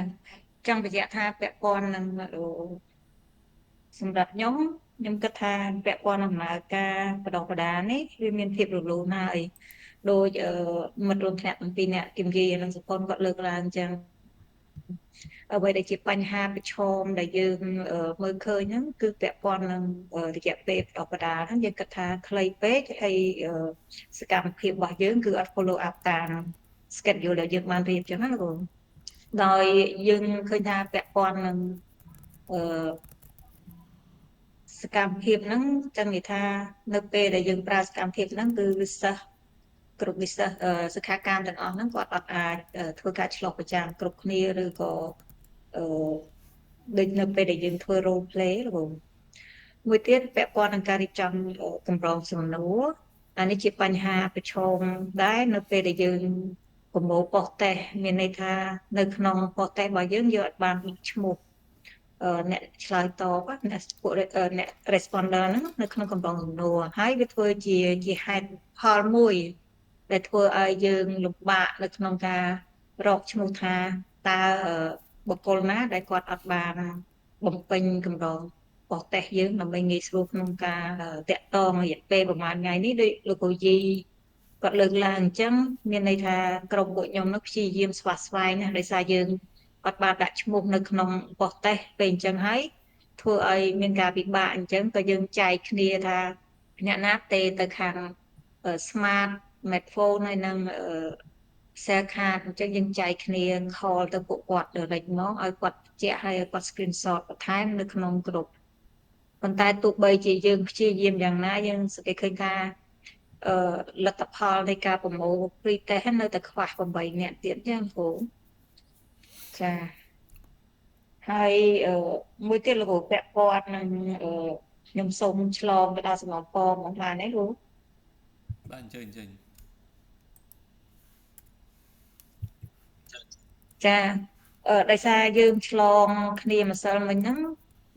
S4: ចង់បញ្ជាក់ថាពាក់ព័ន្ធនឹងសម្រាប់ខ្ញុំគិតថាពាក់ព័ន្ធនឹងដំណើរការបដិបដានេះវាមានភាពរលូនហើយដោយមិត្តរួមថ្នាក់ទាំងពីរនាក់គឹមយាយនិងសុផុនគាត់លើកឡើងអញ្ចឹងអ្វីដែលជាបញ្ហាប្រឈមដែលយើងមើលឃើញហ្នឹងគឺពាក់ព័ន្ធនឹងរយៈពេលបដិបដាហ្នឹងយើងគិតថាខ្លីពេកហើយសកម្មភាពរបស់យើងគឺអត់ follow up តាម schedule ដែលយើងបានរៀបចឹងណាលោកដោយយើងឃើញថាពាក់ព័ន្ធនឹងសកម្មភាពហ្នឹងចឹងនិយាយថានៅពេលដែលយើងប្រើសកម្មភាពហ្នឹងគឺវិសិស្សគ្រប់វិសិស្សសិក្ខាកាមទាំងអស់ហ្នឹងគាត់អត់អាចធ្វើការឆ្លុះប្រចាំគ្រប់គ្នាឬក៏ដូចនៅពេលដែលយើងធ្វើ role play លោកមួយទៀតពាក់ព័ន្ធនឹងការរៀបចំកម្រងសំណួរអានេះជាបញ្ហាប្រឈមដែរនៅពេលដែលយើងប្រមូល post test មានន័យថានៅក្នុង post test របស់យើងអត់បានឈ្មោះអ្នកឆ្លើយតបអ្នក responder ហ្នឹងនៅក្នុងកម្រងសំណួរហើយវាធ្វើជាហេតុផលមួយដែលធ្វើឲ្យយើងលំបាកនៅក្នុងការរកឈ្មោះថាតើបុគ្គលណាដែលគាត់អត់បានបំពេញកម្រង បោះតេស្តយើងដើម្បីងាយស្រួលក្នុងការតាក់ទងរយៈពេលប្រហែលថ្ងៃនេះដូចលោកគ្រូយីគាត់លើកឡើងអញ្ចឹងមានន័យថាក្រុមពួកខ្ញុំនោះព្យាយាមស្វាស្វែងណាដោយសារយើងគាត់បានដាក់ឈ្មោះនៅក្នុងបោះតេស្តពេលអញ្ចឹងហើយធ្វើឲ្យមានការពិបាកអញ្ចឹងក៏យើងចែកគ្នាថាអ្នកណាទៅខាង smart smartphone ហើយនឹងshare card អញ្ចឹងយើងចែកគ្នា call ទៅពួកគាត់ direct មកឲ្យគាត់បញ្ជាក់ហើយឲ្យគាត់ screenshot បន្ថែមនៅក្នុងក្រុមប៉ុន្តែទោះបីជាយើងព្យាយាមយ៉ាងណាយើងសង្កេតឃើញថាលទ្ធផលនៃការប្រមូល pre test នៅតែខ្វះ8នាក់ទៀតចឹងគ្រូចាហើយមួយទៀតលោកគ្រូពាក់ព័ន្ធនឹងខ្ញុំសូមឆ្លងទៅដល់សំណពមកបានទេគ្រូ
S1: បាទអញ្ជើញ
S4: ចាដោយសារយើងឆ្លងគ្នាម្សិលមិញហ្នឹង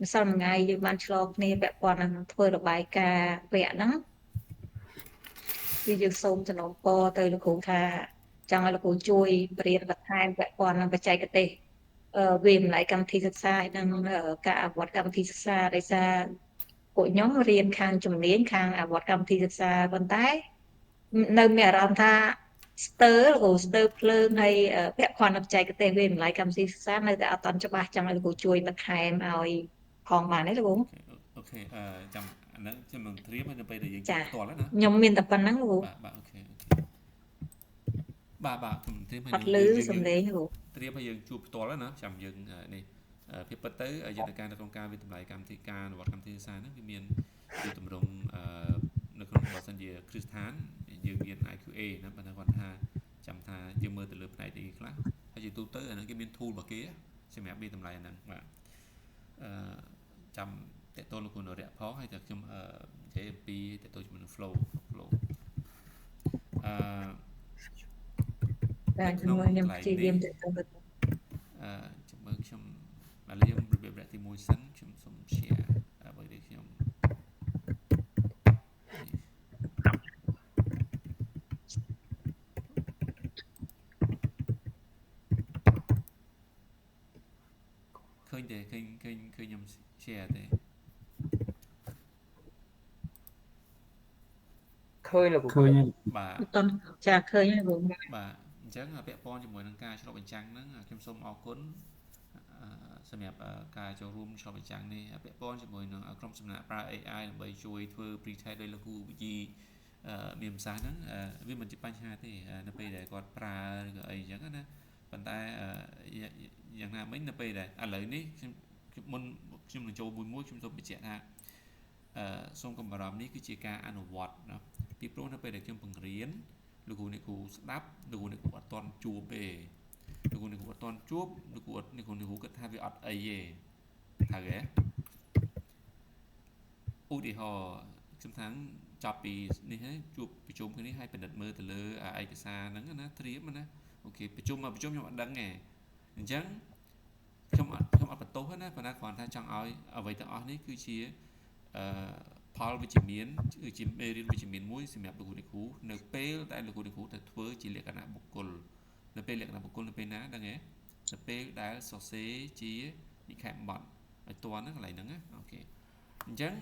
S4: ម្សិលមួយថ្ងៃយើងបានឆ្លងគ្នាពាក់ព័ន្ធនឹងធ្វើរបាយការណ៍វគ្គហ្នឹងគឺយើងសូមសំណពរទៅលោកគ្រូថាចង់ឲ្យលោកគ្រូជួយបរៀនបន្ថែមពាក់ព័ន្ធនឹងបច្ចេកទេសវិមល័យកម្មវិធីសិក្សាហើយនឹងការអវត្តកម្មវិធីសិក្សាដោយសារពួកខ្ញុំរៀនខាងជំនាញខាងអវត្តកម្មវិធីសិក្សាប៉ុន្តែនៅមានអារម្មណ៍ថាស្ទើរភ្លើងហើយពាក់ព័ន្ធនឹងបច្ចេកទេសវិមល័យកម្មវិធីសិក្សានៅតែអត់ទាន់ច្បាស់ចង់ឲ្យលោកគ្រូជួយបន្ថែមឲ្យផងបានទេលោកគ្រូ
S1: អូខេចាំអាហ្នឹងខ្ញុំនឹងត្រៀមនៅពេលដែលយើងជួបផ្ទាល់ណា
S4: ខ្ញុំមានតែប៉ុណ្្នឹងលោកគ្រូ
S1: បាទអូខេបាទខ្ញុំត្រៀមឲ្យ
S4: អត់លឺសំឡេងលោក
S1: ត្រៀមឲ្យយើងជួបផ្ទាល់ណាចាំយើងនេះភាពពិតទៅយន្តការនៅក្នុងការវិតម្លៃកម្មវិធីការអនុវត្តកម្មវិធីសាស្ត្រហ្នឹងវាមានជាទម្រង់នៅក្នុងបើសិនជាគ្រឹះស្ថានយើងមាន IQA ណាបើគាត់ថាចាំថាយើងមើលទៅលើផ្នែកនេះខ្លះហើយជាទូទៅអាហ្នឹងគេមាន tool របស់គេសម្រាប់វិតម្លៃអាហ្នឹងបាទចាំតេតូនលោកគ្រូនរៈផងហើយតែខ្ញុំនិយាយអំពីតេតូនជាមួយនឹង flow
S4: បាទខ្ញុំព្យាយាមទៅ
S1: ចាំមើលខ្ញុំឥឡូវយើងរបៀបរយៈទី1សិនខ្ញុំសូម share អ្វីដែលខ្ញុំឃើញទេឃើញខ្ញុំ share ទេ
S3: ឃើញលោក
S5: ឃើញ
S1: បាទ
S4: អត់ចាឃើញហើយបង
S1: បាទអញ្ចឹងពាក់ព័ន្ធជាមួយនឹងការឆ្លុះបញ្ចាំងហ្នឹងខ្ញុំសូមអរគុណសម្រាប់ការចូលរួមឆ្លុះបញ្ចាំងនេះពាក់ព័ន្ធជាមួយនឹងក្រុមសំណាក់ប្រើ AI ដើម្បីជួយធ្វើ pre-test ដោយលោកគ្រូវិជីមានប្រសាសន៍ហ្នឹងវាមិនជាបញ្ហាទេនៅពេលដែលគាត់ប្រើឬក៏អីអញ្ចឹងណាប៉ុន្តែយ៉ាងណាមិញនៅពេលដែលឥឡូវនេះខ្ញុំនឹងចូលមួយខ្ញុំសូមបញ្ជាក់ថាសូមកុំបារម្ភនេះគឺជាការអនុវត្តណាពីព្រោះនៅពេលដែលខ្ញុំបង្រៀនលោកគ្រូអ្នកគ្រូស្ដាប់លោកគ្រូអ្នកគ្រូអត់តន់ជួបទេលោកគ្រូអ្នកគ្រូអត់តន់ជួបលោកគ្រូអ្នកគ្រូគិតថាវាអត់អីទេហើយឧទាហរណ៍ខ្ញុំថាចប់ពីនេះហើយជួបប្រជុំគ្នាហើយពិនិត្យមើលទៅលើឯកសារហ្នឹងណាត្រៀមណាអូខេប្រជុំខ្ញុំអត់ដឹងទេអញ្ចឹងខ្ញុំអត់បន្ទោសណាប៉ុន្តែគ្រាន់តែចង់ឲ្យអ្វីទាំងអស់នេះគឺជាផលវិជ្ជមានគឺជាមេរៀនវិជ្ជមានមួយសម្រាប់លោកគ្រូអ្នកគ្រូនៅពេលដែលលោកគ្រូអ្នកគ្រូទៅធ្វើជាលក្ខណៈបុគ្គលនៅពេលលក្ខណៈបុគ្គលនៅពេលណាដឹងទេនៅពេលដែលសរសេរជានិក្ខេបបទឲ្យតន់ហ្នឹងកន្លែងហ្នឹងណាអូខេអញ្ចឹង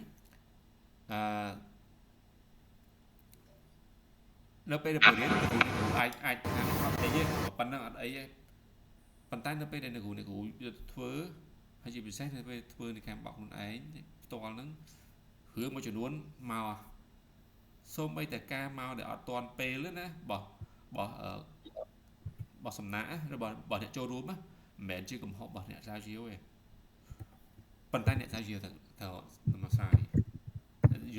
S1: នៅពេលដែលបរិញ្ញាបត្រលោកគ្រូអ្នកគ្រូអាចថាអត់អីទេប៉ុណ្ណឹងអត់អីទេប៉ុន្តែនៅពេលដែលលោកគ្រូអ្នកគ្រូធ្វើហើយជាពិសេសនៅពេលធ្វើនិក្ខេបបទខ្លួនឯងផ្ទាល់ហ្នឹងរឿងមួយចំនួនមកសូម្បីតែការមកដែលអត់ទាន់ពេលណាបោះសំណាក់របស់អ្នកចូលរួមមិនមែនជាកំហុសរបស់អ្នកស្រាវជ្រាវទេប៉ុន្តែអ្នកស្រាវជ្រាវត្រូវមកស្រាវ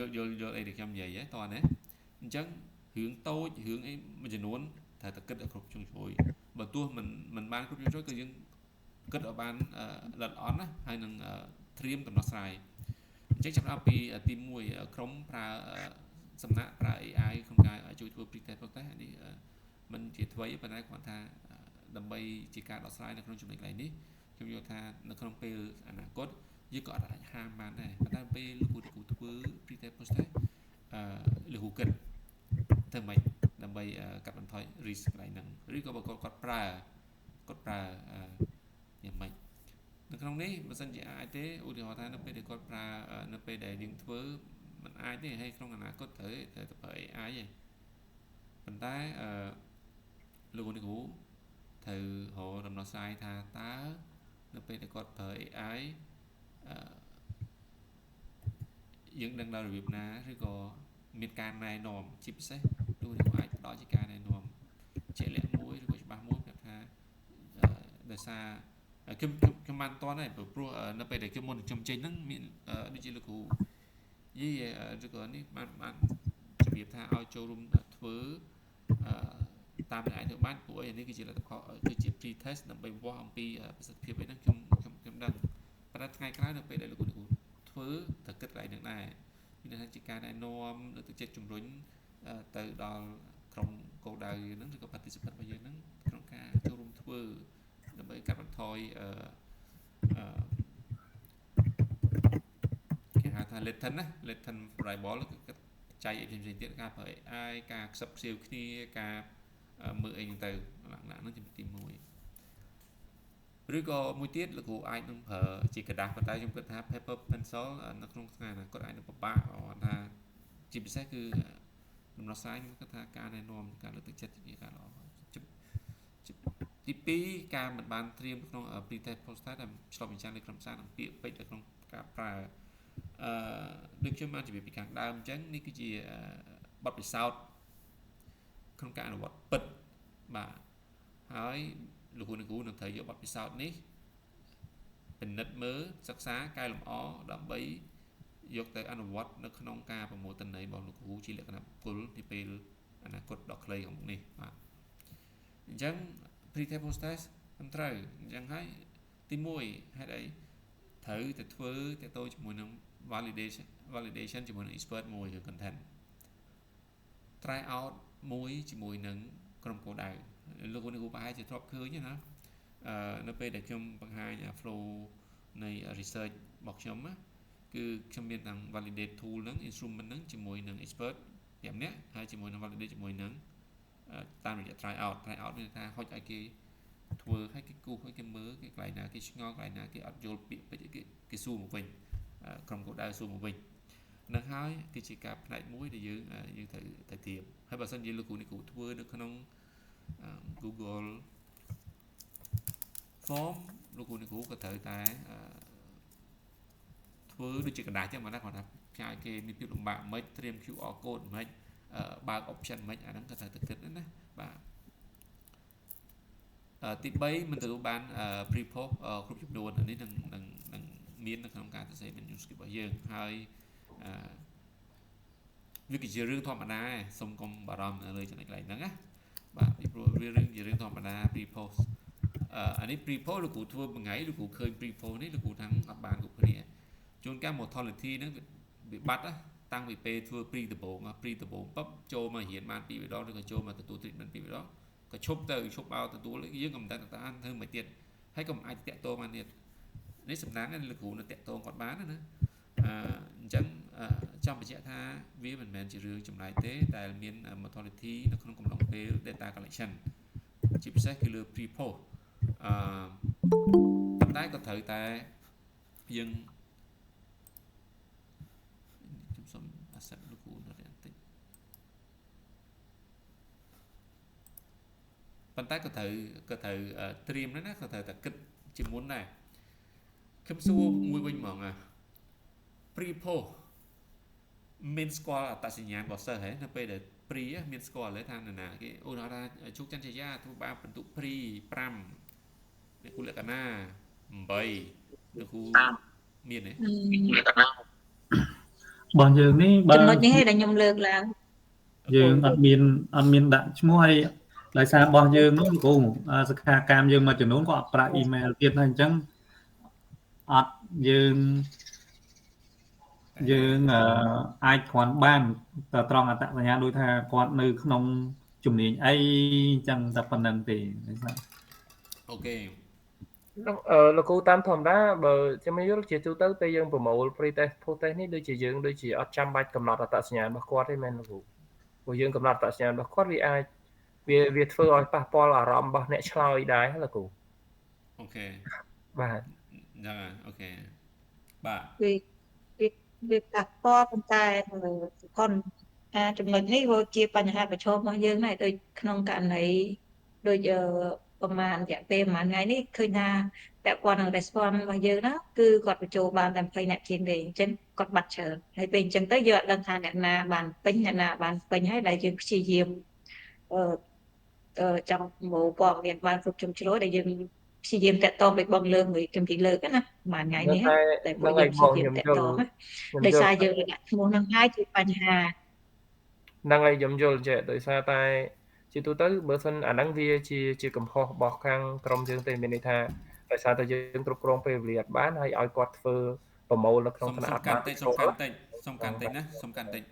S1: យល់អីដែលខ្ញុំនិយាយតើណាអញ្ចឹងរឿងតូចរឿងអីមួយចំនួនត្រូវតែគិតឲ្យគ្រប់ជ្រុងជ្រោយបើទោះមិនបានគ្រប់ជ្រុងជ្រោយគឺយើងគិតឲ្យបានល្អិតល្អន់ណាហើយនឹងត្រៀមដំណោះស្រាយអញ្ចឹងចាប់ពីទី1ក្រុមប្រើសំណាក់ប្រើ AI ក្នុងការជួយធ្វើ pre-test នេះមិនជាអ្វីប៉ុន្តែគាត់ថាដើម្បីជាការដោះស្រាយនៅក្នុងចំណុចកន្លែងនេះខ្ញុំយល់ថានៅក្នុងពេលអនាគតយើងក៏អាចហាមបានដែរប៉ុន្តែពេលលោកគ្រូធ្វើ pre-test post-test លោកគ្រូគិតទៅមិនដើម្បីកាត់បន្ថយ risk កន្លែងហ្នឹងឬក៏បើគាត់ប្រើយ៉ាងម៉េច នៅក្នុងនេះបើសិនជាអាចទេឧទាហរណ៍ថានៅពេលដែលគាត់ប្រើនៅពេលដែលយើងធ្វើមិនអាចទេហើយក្នុងអនាគតត្រូវប្រើ AI ទេប៉ុន្តែលោកគ្រូត្រូវរកដំណោះស្រាយថាតើនៅពេលដែលគាត់ប្រើ AI យើងដឹងដល់របៀបណាឬក៏មានការណែនាំជាពិសេសលោកគ្រូអាចផ្ដល់ជាការណែនាំជាក់លាក់មួយឬក៏ច្បាស់មួយប្រាប់ថាដោយសារខ្ញុំបានតន់ហើយព្រោះនៅពេលដែលខ្ញុំមុនខ្ញុំចេញហ្នឹងមានដូចជាលោកគ្រូយីឬក៏នេះបានជំរាបថាឲ្យចូលរួមធ្វើតាមដែលអាចធ្វើបានព្រោះនេះគឺជាលទ្ធផលគឺជា pre test ដើម្បីវាស់អំពីប្រសិទ្ធភាពហ្នឹងខ្ញុំដឹងប៉ុន្តែថ្ងៃក្រោយនៅពេលដែលលោកគ្រូធ្វើត្រូវគិតកន្លែងហ្នឹងដែរមានន័យថាជាការណែនាំលើកទឹកចិត្តជំរុញទៅដល់ក្រុមគោលដៅហ្នឹងឬក៏ participant របស់យើងហ្នឹងក្នុងការចូលរួមធ្វើដើម្បីកាត់បន្ថយគេហៅថា latent variable គឺចៃផ្សេងៗទៀតការប្រើ AI ការខ្សឹបខ្សៀវគ្នាការមើលអីហ្នឹងទៅលក្ខណៈហ្នឹងជាទី1ឬក៏មួយទៀតលោកគ្រូអាចនឹងប្រើជាกระดาษប៉ុន្តែខ្ញុំគិតថា paper pencil នៅក្នុងថ្ងៃអនាគតអាចនឹងពិបាកថាជាពិសេសគឺដំណោះស្រាយខ្ញុំគិតថាការណែនាំការលើកទឹកចិត្តជាការល្អទី2ការមិនបានត្រៀមក្នុង pre-test post-test ដែលឆ្លុះបញ្ចាំងនៅក្នុងសារនិងពាក្យពេចន៍នៅក្នុងការប្រើដូចខ្ញុំបានជម្រាបពីខាងដើមអញ្ចឹងនេះគឺជាបទពិសោធន៍ក្នុងការអនុវត្តពិតបាទហើយលោកគ្រូនឹងត្រូវយកបទពិសោធន៍នេះពិនិត្យមើលសិក្សាកែលម្អដើម្បីយកទៅអនុវត្តនៅក្នុងការប្រមូលទិន្នន័យរបស់លោកគ្រូជាលក្ខណៈបុគ្គលនាពេលអនាគតដ៏ខ្លីខាងមុខនេះបាទអញ្ចឹង pre-test post-test មិនត្រូវអញ្ចឹងហើយទី1ហេតុអីត្រូវតែធ្វើតទៅជាមួយនឹង validation ជាមួយនឹង expert មួយឬ content try out មួយជាមួយនឹងក្រុមគោលដៅលោកគ្រូប្រហែលជាធ្លាប់ឃើញណានៅពេលដែលខ្ញុំបង្ហាញ flow នៃ research របស់ខ្ញុំណាគឺខ្ញុំមានទាំង validate tool ហ្នឹង instrument ហ្នឹងជាមួយនឹង expert 5នាក់ហើយជាមួយនឹង validate ជាមួយនឹងតាមរយៈ try out មានថាហុចឲ្យគេធ្វើឲ្យគេគូសឲ្យគេមើលគេកន្លែងណាគេឆ្ងល់កន្លែងណាគេអត់យល់ពាក្យពេចន៍គេសួរមកវិញក្រុមគោលដៅសួរមកវិញនឹងហើយគឺជាការផ្នែកមួយដែលយើងត្រូវត្រៀមហើយបើសិនជាលោកគ្រូនេះគ្រូធ្វើនៅក្នុង Google Form លោកគ្រូនេះគ្រូក៏ត្រូវតែធ្វើដូចជាกระดาษចឹងមកណាគាត់ថាផ្សាយគេមានភាពលំបាកមិនត្រៀម QR code មិនបើក option មិនអាហ្នឹងក៏ត្រូវតែគិតណាបាទទី3មិនទទួលបាន pre-post គ្រប់ចំនួននេះនឹងមាននៅក្នុងការសរសេរ manuscript របស់យើងហើយវាគឺជារឿងធម្មតាសូមកុំបារម្ភលើចំណុចកន្លែងហ្នឹងណាបាទពីព្រោះវាជារឿងធម្មតា pre-post អានេះ pre-post លោកគ្រូធ្វើមួយថ្ងៃលោកគ្រូឃើញ pre-post នេះលោកគ្រូថាអត់បានគ្រប់គ្នាជួនកាល mortality ហ្នឹងវាបាត់តាំងពីពេលធ្វើ pre ដំបូងបបចូលមករៀនបាន2 វីដេអូឬក៏ចូលមកទទួល treatment 2 វីដេអូក៏ឈប់ទៅឈប់ឲ្យទទួលយើងក៏មិនដឹងថាធ្វើមិនទៀតហើយក៏មិនអាចតាក់ទងបានទៀតនេះសំណាងលោកគ្រូនៅតាក់ទងគាត់បានណាអញ្ចឹងចង់បញ្ជាក់ថាវាមិនមែនជារឿងចម្លែកទេដែលមាន mortality នៅក្នុងកំឡុងពេល data collection ជាពិសេសគឺលើ pre-post ប៉ុន្តែក៏ត្រូវតែយើងខ្ញុំសូម accept លោកគ្រូនៅបន្តិចប៉ុន្តែក៏ត្រូវត្រៀមណាក៏ត្រូវតែគិតជាមុនដែរខ្ញុំសួរមួយវិញហ្មងpre-post មានស្គាល់អត្តសញ្ញាណរបស់សិស្សហ៎នៅពេលដែល pre មានស្គាល់ទេថានរណាគេឧទាហរណ៍ថាជោគច័ន្ទជាយាធ្វើបានបន្ទុក pre 5អ្នកគូលក្ខណៈ8លោកគ្រូមានទេ
S5: បងយើងនេះ
S4: ចំណុចនេះឯងដែលខ្ញុំលើកឡើង
S5: យើងអត់មានដាក់ឈ្មោះហើយដោយសាររបស់យើងនោះគ្រូសិក្ខាកាមយើងមួយចំនួនក៏អត់ប្រាក់ email ទៀតហើយអញ្ចឹងអត់យើងអាចគ្រាន់បានតែត្រង់អត្តសញ្ញាណដូចថាគាត់នៅក្នុងជំនាញអីអញ្ចឹងតែប៉ុណ្្នឹងទេ
S1: អូខេ
S3: លោកគ្រូតាមធម្មតាបើខ្ញុំយល់ជាទូទៅពេលយើងប្រមូល pre-test post-test នេះដូចជាអត់ចាំបាច់កំណត់អត្តសញ្ញាណរបស់គាត់ទេមែនលោកគ្រូព្រោះយើងកំណត់អត្តសញ្ញាណរបស់គាត់វាអាចវាធ្វើឲ្យប៉ះពាល់អារម្មណ៍របស់អ្នកឆ្លើយដែរលោកគ្រូ
S1: អូខេ
S3: បាទ
S1: Dạ, ok. Bà.
S4: Việc đặt kho con tay conចំណុចនេះវាជាបញ្ហាប្រឈមរបស់យើងដែរដូចក្នុងករណីដូចប្រហែលរយៈពេលប្រហែលថ្ងៃនេះឃើញថាពាក់ព័ន្ធនឹង response របស់យើងណាគឺគាត់បញ្ចូលបានតែ20អ្នកជាងទេអញ្ចឹងគាត់បាត់ច្រើនហើយពេលអញ្ចឹងទៅយើងអត់ដឹងថាអ្នកណាបានពេញអ្នកណាបានពេញហើយដែលយើងព្យាយាមចង់មកព័ត៌មានបានគ្រប់ជ្រុងជ្រោយដែលយើងព្យាយាមតាក់ទងដោយបងលើកមួយជំទីលើកណាប្រហែលថ្ងៃនេះតែពួកយើងព្យាយាមតាក់ទងដោយសារយើងដាក់ឈ្មោះនឹងហើយជាបញ្ហា
S3: ហ្នឹងហើយខ្ញុំយល់ចេះដោយសារតែជាទូទៅបើសិនអាហ្នឹងវាជាកំហុសរបស់ខាងក្រុមយើងទេមានន័យថាដោយសារតែយើងគ្រប់គ្រងពេលវេលាអត់បានហើយឲ្យគាត់ធ្វើប្រមូលនៅក្នុងគណៈអភិបាល
S1: សុំកាន់តិចណាសុំកាន់តិច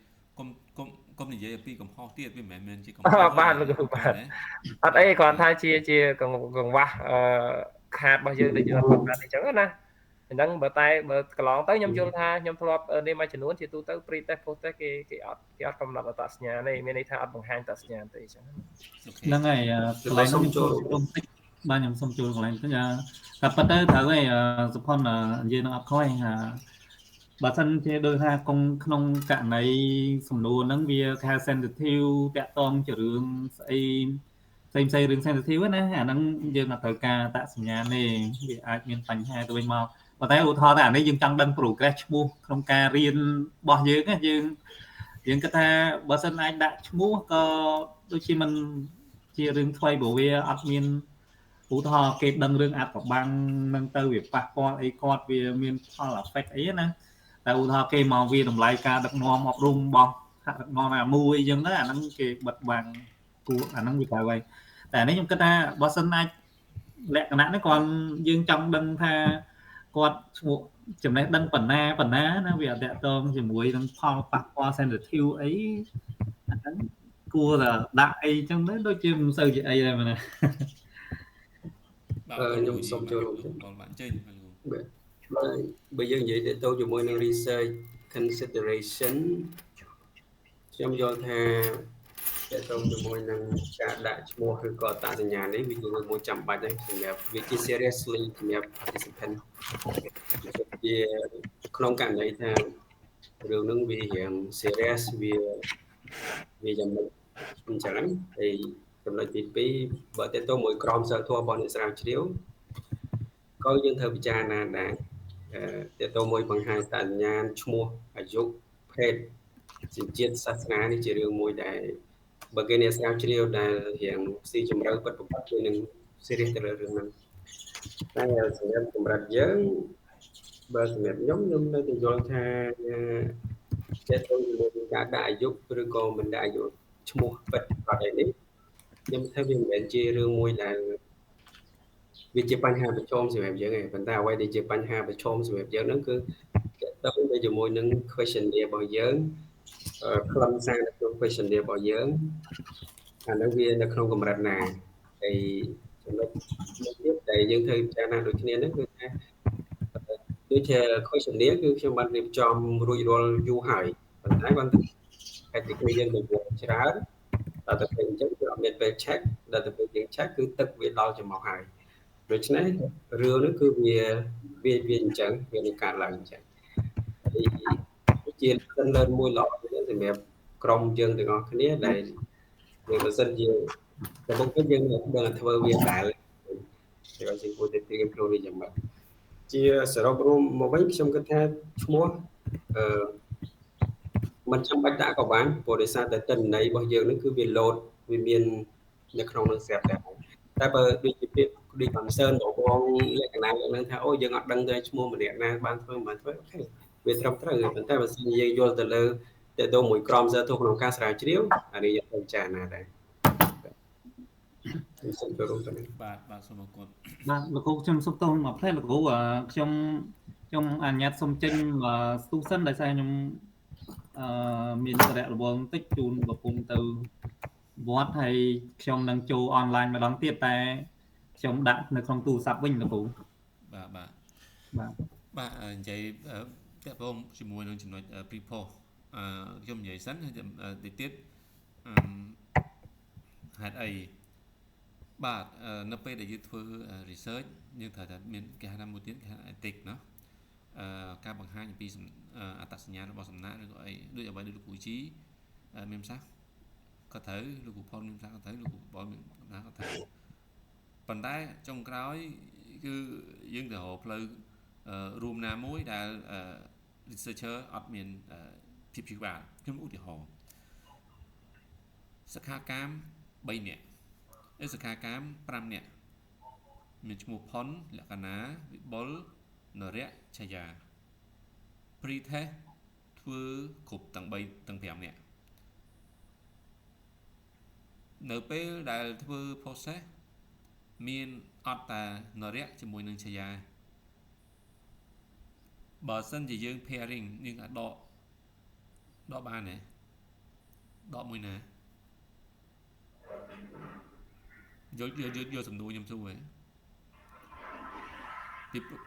S1: គុំនិយាយពីកំហុសទៀតវាមិនមែនជាកំហុស
S3: បាទលោកគ្រូបាទអត់អីគ្រាន់ថាជាកង្វះខាតរបស់យើងដែលយើងអត់បានអញ្ចឹងណាអញ្ចឹងបើកន្លងទៅខ្ញុំយល់ថាខ្ញុំធ្លាប់នេះមួយចំនួនជាទូទៅ pre test post test គេអត់កំណត់អត្តសញ្ញាណទេមានន័យថាអត់បង្ហាញអត្តសញ្ញាណទេអញ្ចឹង
S5: ហ្នឹងហើយកន្លែងខ្ញុំចូលតិចបាទខ្ញុំសូមចូលកន្លែងតិចតែប៉ុន្តែត្រូវហើយសុផុននិយាយនឹងអត់ខុសទេបើសិនជាដូចថាក្នុងករណីសំណួរហ្នឹងវាថា sensitive តាក់ទងជារឿងស្អីផ្សេងរឿង sensitive ណាអាហ្នឹងយើងអត់ត្រូវការតាក់សញ្ញាទេវាអាចមានបញ្ហាទៅវិញមកប៉ុន្តែឧទាហរណ៍ថាអានេះយើងចង់ដឹង progress ឈ្មោះក្នុងការរៀនរបស់យើងណាយើងគិតថាបើសិនអាចដាក់ឈ្មោះក៏ដូចជាមិនជារឿងថ្មីព្រោះវាអត់មានឧទាហរណ៍គេដឹងរឿងអាត់កបាំងនឹងទៅវាប៉ះពាល់អីគាត់វាមានផល effect អីណាតែឧទាហរណ៍គេមកវាតម្លៃការដឹកនាំអប់រំរបស់ថ្នាក់ដឹកនាំអាមួយអញ្ចឹងទៅអាហ្នឹងគេបិទបាំងគួរអាហ្នឹងវាត្រូវហើយតែនេះខ្ញុំគិតថាបើសិនអាចលក្ខណៈនេះគាត់យើងចង់ដឹងថាគាត់ឈ្មោះចំណេះដឹងប៉ុណ្ណាណាវាអត់តាក់ទងជាមួយនឹងផលប៉ះពាល់ sensitive អីអាហ្នឹងគួរតែដាក់អីចឹងទៅដូចជាមិនសូវជាអីដែរមែនណា
S2: ខ្ញុំសូមចូលរួម
S1: បងបានចេញ
S2: បើយើងនិយាយទៅជាមួយនឹង research consideration ខ្ញុំយល់ថាតើទៅជាមួយនឹងការដាក់ឈ្មោះឬក៏អត្តសញ្ញាណនេះវាជារឿងមួយចាំបាច់ដែរសម្រាប់វាជា seriously សម្រាប់ participant ជាក្នុងករណីថារឿងហ្នឹងវារៀង serious វាយ៉ាងម៉េចអញ្ចឹងហើយចំណុចទី2បើតើទៅមួយក្រុមសិលធម៌របស់អ្នកស្រាវជ្រាវក៏យើងត្រូវពិចារណាដែរតើទៅមួយបង្ហាញអត្តសញ្ញាណឈ្មោះអាយុភេទសញ្ជាតិសាសនានេះជារឿងមួយដែលបើគេអ្នកស្រាវជ្រាវដែលរៀងស៊ីជម្រៅពិតប្រាកដគឺនឹង serious ទៅលើរឿងហ្នឹងតែសម្រាប់កម្រិតយើងបើសម្រាប់ខ្ញុំនៅតែយល់ថាចេះទៅជាមួយការដាក់អាយុឬក៏មិនដាក់អាយុឈ្មោះពិតប្រាកដនេះខ្ញុំថាវាមិនមែនជារឿងមួយដែលវាជាបញ្ហាប្រឈមសម្រាប់យើងទេប៉ុន្តែអ្វីដែលជាបញ្ហាប្រឈមសម្រាប់យើងហ្នឹងគឺទៅជាមួយនឹង questionnaire របស់យើងខ្លឹមសារនៅក្នុង questionnaire របស់យើងអានោះវានៅក្នុងកម្រិតណាហើយចំណុចទៀតដែលយើងត្រូវពិចារណាដូចគ្នាហ្នឹងគឺថាដូចជា questionnaire គឺខ្ញុំបានរៀបចំរួចរាល់យូរហើយប៉ុន្តែគាត់តែទីគ្នាយើងមានច្រើនដល់តែពេលអញ្ចឹងគឺអត់មានពេល check ដល់តែពេលយើង check គឺទឹកវាដល់ចំមកហើយដូច្នេះរឿងនេះគឺវាអញ្ចឹងវានឹងកើតឡើងអញ្ចឹងជា learn មួយល្អសម្រាប់ក្រុមយើងទាំងអស់គ្នាដែលបើសិនជាតែមុខទៅយើងនឹងធ្វើវាដែរហើយជាគួរតែត្រៀមខ្លួនវាយ៉ាងម៉េចជាសរុបរួមមកវិញខ្ញុំគិតថាឈ្មោះមិនចាំបាច់ដាក់ក៏បានព្រោះដោយសារតែទិន្នន័យរបស់យើងនឹងគឺវា load វាមាននៅក្នុងនឹងស្រាប់តែបើដូចជាពាក្យដូច concern របស់លក្ខណៈហ្នឹងថាអូយើងអត់ដឹងទេឈ្មោះម្នាក់ណាបានធ្វើអូខេវាត្រឹមត្រូវប៉ុន្តែបើសិនយើងយល់ទៅលើទៅមួយក្រុមសិស្សទៅក្នុងការស្រាវជ្រាវអានេះយើងពិចារណាដែរសូមចូលរួមទៅនេះ
S1: បាទសូមអរគុណ
S5: បាទលោកគ្រូខ្ញុំសូមតោះមកផ្លែលោកគ្រូខ្ញុំអនុញ្ញាតសូមចេញស្ទុះសិនដោយសារខ្ញុំមានសារៈរវល់បន្តិចជូនប្រពន្ធទៅវត្តហើយខ្ញុំនឹងចូលអនឡាញម្ដងទៀតតែខ្ញុំដាក់នៅក្នុងទូរស័ព្ទវិញលោកគ្រូ
S1: បាទនិយាយតើបងជាមួយនឹងចំណុច pre-post ខ្ញុំនិយាយសិនតិចទៀតហេតុអី បាទនៅពេលដែលយើងធ្វើ research យើងត្រូវតែមានគេហៅថាមួយទៀតគេហៅ ethic เนาะការបង្ហាញអំពីអត្តសញ្ញាណរបស់សំណាក់ឬក៏អីដូចអ្វីដូចលោកគ្រូជីមានប្រសាសន៍ក៏ត្រូវលោកគ្រូផុនមានប្រសាសន៍ក៏ត្រូវលោកគ្រូបលមានប្រសាសន៍ក៏ត្រូវប៉ុន្តែចុងក្រោយគឺយើងទៅរកផ្លូវរួមណាមួយដែល researcher អត់មានភាពជឿបានខ្ញុំឧទាហរណ៍សិក្ខាកាម3នាក់សិក្ខាកាម5នាក់មានឈ្មោះផុនលក្ខណាវិបុលនរៈឆាយា pre-test ធ្វើគ្រប់ទាំង3ទាំង5នាក់នៅពេលដែលធ្វើ process មានអត់តានរៈជាមួយនឹងឆាយាបើសិនជាយើង pairing យើងអាចដកបានទេដកមួយណាយកសំណួរខ្ញុំសួរហ៎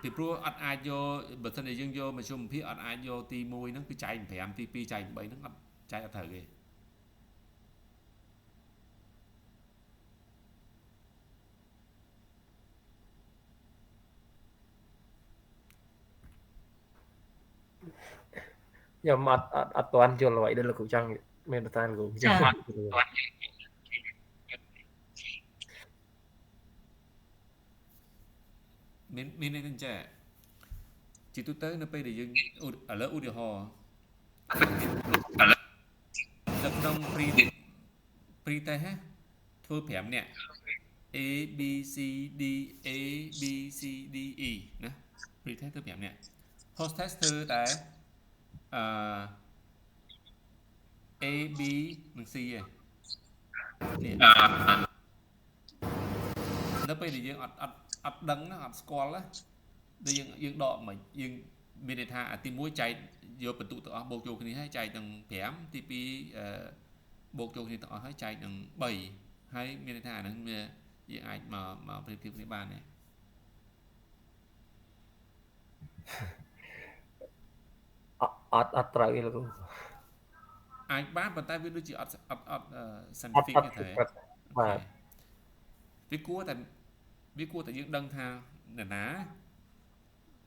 S1: ពីព្រោះអត់អាចយកបើសិនជាយើងយកមជ្ឈមភាគអត់អាចយកទី1ហ្នឹងគឺចែក5ទី2ចែក8ហ្នឹងអត់ចែកអត់ត្រូវទេ
S3: ខ្ញុំអត់ទាន់យល់អ្វីដែលលោកគ្រូចង់មានប្រសាសន៍លោកគ្រូចា
S1: មាននេះចាជាទូទៅនៅពេលដែលយើងឥឡូវឧទាហរណ៍នៅក្នុង pre test ធ្វើ5នាក់ A B C D A B C D E ណា pre test ធ្វើ5នាក់ post test ធ្វើតែA B និង C ឯងនេះនៅពេលដែលយើងអត់ដឹងណាអត់ស្គាល់ណាដូចយើងដកមិនយើងមានន័យថាទី1ចែកយកបន្ទុកទាំងអស់បូកចូលគ្នាហើយចែកទាំង5ទី2បូកចូលគ្នាទាំងអស់ហើយចែកទាំង3ហើយមានន័យថាអាហ្នឹងវាយើងអាចមកប្រៀបធៀបគ្នាបានទេ
S3: អត់ត្រូវទេលោកគ្រូ
S1: អាចបានប៉ុន្តែវាដូចជាអត់ scientific ទេ
S3: បាទ
S1: វាគួរតែយើងដឹងថានរណា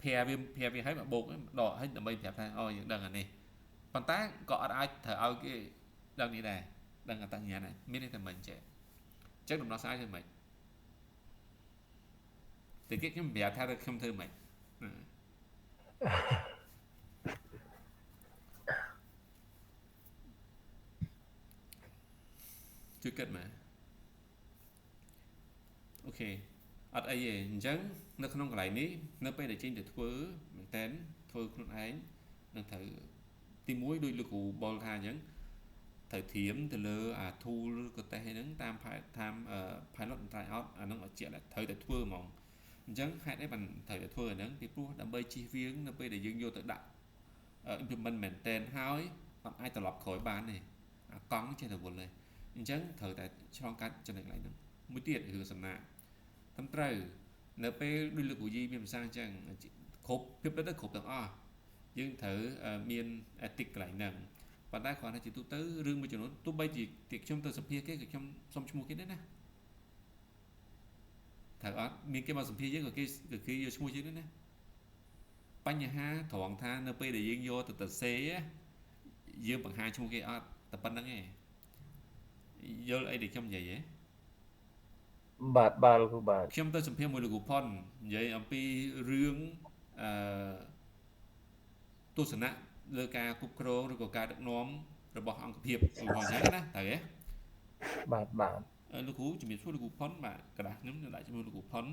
S1: ភាវាឲ្យមកបូកដកឲ្យដើម្បីប្រាប់ថាអូយើងដឹងអានេះប៉ុន្តែក៏អត់អាចត្រូវឲ្យគេដឹងនេះដែរដឹងអត្តសញ្ញាណដែរមានន័យថាមិនចេះអញ្ចឹងដំណោះស្រាយធ្វើម៉េចតែគេខ្ញុំប្រាប់ថាខ្ញុំធ្វើម៉េចជួយគិតមើលអូខេអត់អីទេអញ្ចឹងនៅក្នុងកន្លែងនេះនៅពេលដែលចេញទៅធ្វើមែនតើធ្វើខ្លួនឯងនឹងត្រូវទី1ដូចលោកគ្រូបលថាអញ្ចឹងត្រូវត្រៀមទៅលើអា tool ឬក៏តេស្តហ្នឹងតាមpilot and try out អាហ្នឹងឲ្យជាក់ត្រូវតែធ្វើហ្មងអញ្ចឹងហេតុអីបានត្រូវតែធ្វើអាហ្នឹងពីព្រោះដើម្បីជៀសវាងនៅពេលដែលយើងយកទៅដាក់ implement មែនតើហើយអត់អាចត្រឡប់ក្រោយបានទេអាកង់ចេះតែវល់ទេអញ្ចឹងត្រូវតែឆ្លងកាត់ចំណុចកន្លែងហ្នឹងមួយទៀតគឺសំណាក់ត្រឹមត្រូវនៅពេលដូចលោកគ្រូយីមានប្រសាសន៍អញ្ចឹងគ្រប់ភាពទៅគ្រប់ទាំងអស់យើងត្រូវមាន ethic កន្លែងហ្នឹងប៉ុន្តែគ្រាន់តែជាទូទៅរឿងមួយចំនួនទោះបីជាខ្ញុំទៅសម្ភាសគេក៏ខ្ញុំសុំឈ្មោះគេដែរណាត្រូវអត់មានគេមកសម្ភាសយើងក៏គេយកឈ្មោះយើងដែរណាបញ្ហាត្រង់ថានៅពេលដែលយើងយកទៅសេយើងបង្ហាញឈ្មោះគេអត់តែប៉ុណ្្នឹងឯងយល់អីដែលខ្ញុំនិយាយហ៎
S3: បាទលោកគ្រូបាទ
S1: ខ្ញុំទៅសម្ភាសមួយលោកគ្រូផុននិយាយអំពីរឿងទស្សនៈលើការគ្រប់គ្រងឬក៏ការដឹកនាំរបស់អង្គភាពរបស់អញ្ចឹងណាត្រូវទេ
S3: បាទ
S1: លោកគ្រូជំរាបសួរលោកគ្រូផុនបាទกระดาษខ្ញុំដាក់ជាមួយលោកគ្រូផុន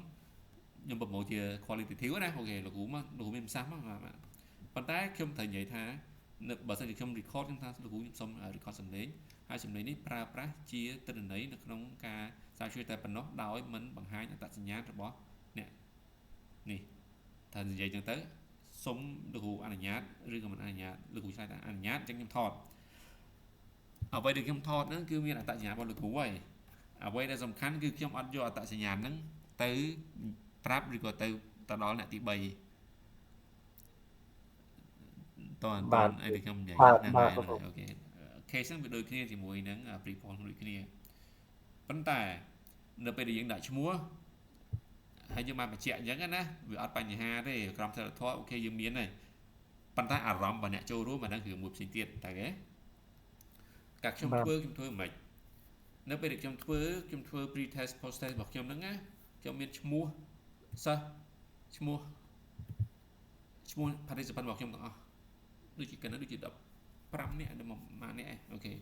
S1: ខ្ញុំប្រមូលជា qualitative ណាអូខេលោកគ្រូមានប្រសាសន៍មកបាទប៉ុន្តែខ្ញុំត្រូវនិយាយថាបើសិនជាខ្ញុំ record ខ្ញុំថាលោកគ្រូខ្ញុំសុំ record សំឡេងហើយសំឡេងនេះប្រើប្រាស់ជាទិន្នន័យនៅក្នុងការស្រាវជ្រាវតែប៉ុណ្ណោះដោយមិនបង្ហាញអត្តសញ្ញាណរបស់អ្នកនេះថានិយាយចឹងទៅសុំលោកគ្រូអនុញ្ញាតឬក៏មិនអនុញ្ញាតលោកគ្រូឆ្លើយថាអនុញ្ញាតអញ្ចឹងខ្ញុំថតអ្វីដែលខ្ញុំថតហ្នឹងគឺមានអត្តសញ្ញាណរបស់លោកគ្រូហើយអ្វីដែលសំខាន់គឺខ្ញុំអត់យកអត្តសញ្ញាណហ្នឹងទៅប្រាប់ឬក៏ទៅដល់អ្នកទី3តើអីដែលខ្ញុំនិយាយហ្នឹងអូខេ case ហ្នឹងវាដូចគ្នាជាមួយនឹង pre-point ដូចគ្នាប៉ុន្តែ នៅពេលដែលយើងដាក់ឈ្មោះហើយយើងបានបញ្ជាក់អញ្ចឹងណាវាអត់បញ្ហាទេក្រមសីលធម៌អូខេយើងមានហើយប៉ុន្តែអារម្មណ៍របស់អ្នកចូលរួមអាហ្នឹងគឺមួយផ្សេងទៀតតែគេការខ្ញុំធ្វើមិននៅពេលដែលខ្ញុំធ្វើ pre test post test របស់ខ្ញុំហ្នឹងណាខ្ញុំមានឈ្មោះសិស្សឈ្មោះ participant របស់ខ្ញុំទាំងអស់ដូចជាកណ្ដឹងដូចជា15នាក់ដល់1នាក់អូខេ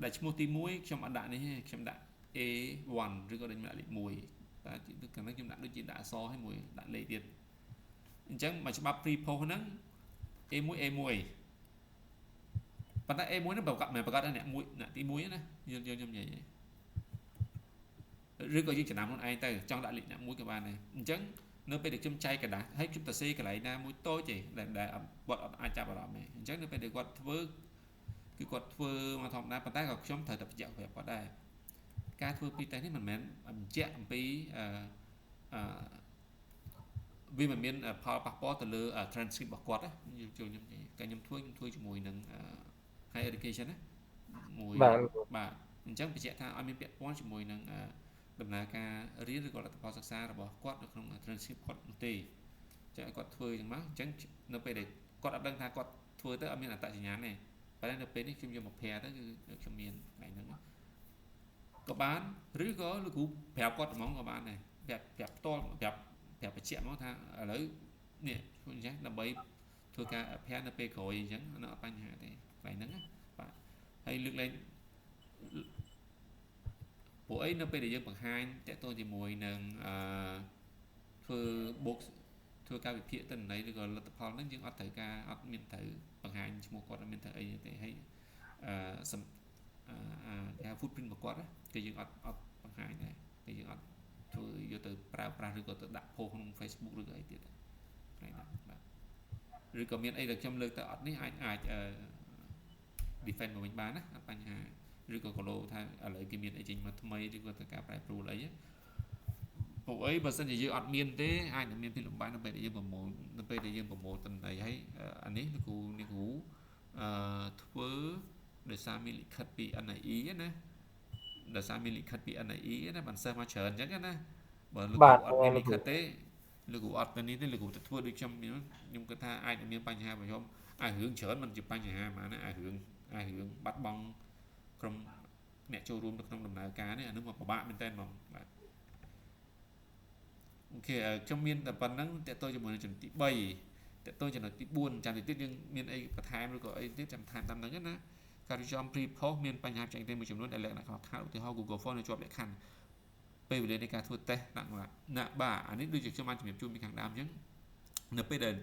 S1: ដែលឈ្មោះទី1ខ្ញុំអត់ដាក់នេះទេខ្ញុំដាក់ A1 ឬក៏ដាក់លេខ1តែកណ្ដឹងខ្ញុំដាក់ដូចជាដាក់អក្សរឲ្យមួយដាក់លេខទៀតអញ្ចឹងមកច្បាប់ pre post ហ្នឹង A1 ប៉ុន្តែ A1 ហ្នឹងប្រកាសអ្នកទី1ណាយើងខ្ញុំនិយាយឬក៏យើងចំណាំខ្លួនឯងទៅចង់ដាក់លេខអ្នកមួយក៏បានដែរអញ្ចឹងនៅពេលដែលខ្ញុំចែកกระดาษហើយខ្ញុំទៅសេកន្លែងណាមួយតូចទេដែលគាត់អត់អាចចាប់អារម្មណ៍ទេអញ្ចឹងនៅពេលដែលគាត់ធ្វើគឺគាត់ធ្វើមកធម្មតាប៉ុន្តែក៏ខ្ញុំត្រូវតែបញ្ជាក់ប្រាប់គាត់ដែរការធ្វើពីតេស្តនេះមិនមែនបញ្ជាក់អំពីវាមិនមានផលប៉ះពាល់ទៅលើ transcript របស់គាត់ណាខ្ញុំនិយាយខ្ញុំធ្វើជាមួយនឹង higher education ណាមួយបាទអញ្ចឹងបញ្ជាក់ថាឲ្យមានពាក់ព័ន្ធជាមួយនឹងដំណើរការរៀនឬក៏លទ្ធផលសិក្សារបស់គាត់នៅក្នុង transcript គាត់នោះទេអញ្ចឹងឲ្យគាត់ធ្វើអញ្ចឹងមកអញ្ចឹងនៅពេលដែលគាត់អត់ដឹងថាគាត់ធ្វើទៅអត់មានអត្តសញ្ញាណទេប៉ុន្តែនៅពេលនេះខ្ញុំយកមកprepareទៅគឺខ្ញុំមានថ្ងៃហ្នឹងក៏បានឬក៏លោកគ្រូប្រាប់គាត់ហ្មងក៏បានដែរប្រាប់ផ្ទាល់ប្រាប់បញ្ជាក់មកថាឥឡូវនេះអញ្ចឹងដើម្បីធ្វើការprepareនៅពេលក្រោយអញ្ចឹងអត់បញ្ហាទេថ្ងៃហ្នឹងណាបាទហើយលើកលែងពួកអីនៅពេលដែលយើងបង្ហាញតកតងជាមួយនឹងធ្វើការវិភាគទិន្នន័យឬក៏លទ្ធផលហ្នឹងយើងអត់មានត្រូវបង្ហាញឈ្មោះគាត់អត់មានត្រូវអីទេហើយគេហៅ footprint របស់គាត់គឺយើងអត់បង្ហាញដែរគឺយើងអត់ធ្វើយកទៅប្រើប្រាស់ឬក៏ទៅដាក់ post ក្នុង Facebook ឬក៏អីទៀតហ្នឹងបាទឬក៏មានអីដែលខ្ញុំលើកទៅអត់នេះអាច defend មកវិញបានណាអត់បញ្ហាឬក៏ follow ថាឥឡូវគេមានអីចេញមកថ្មីឬក៏ទៅការប្រែប្រួលអីពួកអីបើសិនជាយើងអត់មានទេអាចនឹងមានភាពលំបាកនៅពេលដែលយើងប្រមូលទិន្នន័យហើយអានេះលោកគ្រូធ្វើដោយសារមានលិខិតពី NIE ណាដោយសារមានលិខិតពី NIE ណាបានសិស្សមកច្រើនអញ្ចឹងណាបើលោកគ្រូអត់មានលិខិតទេលោកគ្រូអត់ទៅនេះទេលោកគ្រូទៅធ្វើដូចខ្ញុំគិតថាអាចនឹងមានបញ្ហារបស់ខ្ញុំរឿងច្រើនមិនជាបញ្ហាហ្មងណារឿងបាត់បង់ក្រុមអ្នកចូលរួមនៅក្នុងដំណើរការនេះអានោះមកពិបាកមែនតើហ្មងបាទអូខេខ្ញុំមានតែប៉ុណ្្នឹងតើតើជាមួយនឹងចំណុចទី3តើតើចំណុចទី4ចាំទៀតយើងមានអីបន្ថែមឬក៏អីទៀតចាំថែមតាមហ្នឹងណាការរៀបចំ pre post មានបញ្ហាបច្ចេកទេសមួយចំនួនដែលលក្ខណៈខ្វះខាតឧទាហរណ៍ Google Form នៅជាប់លក្ខខណ្ឌពេលវេលានៃការធ្វើតេស្តដាក់ណាបាទអានេះដូចជាខ្ញុំបានជំរាបជូនពីខាងដើមអញ្ចឹងនៅពេលដែល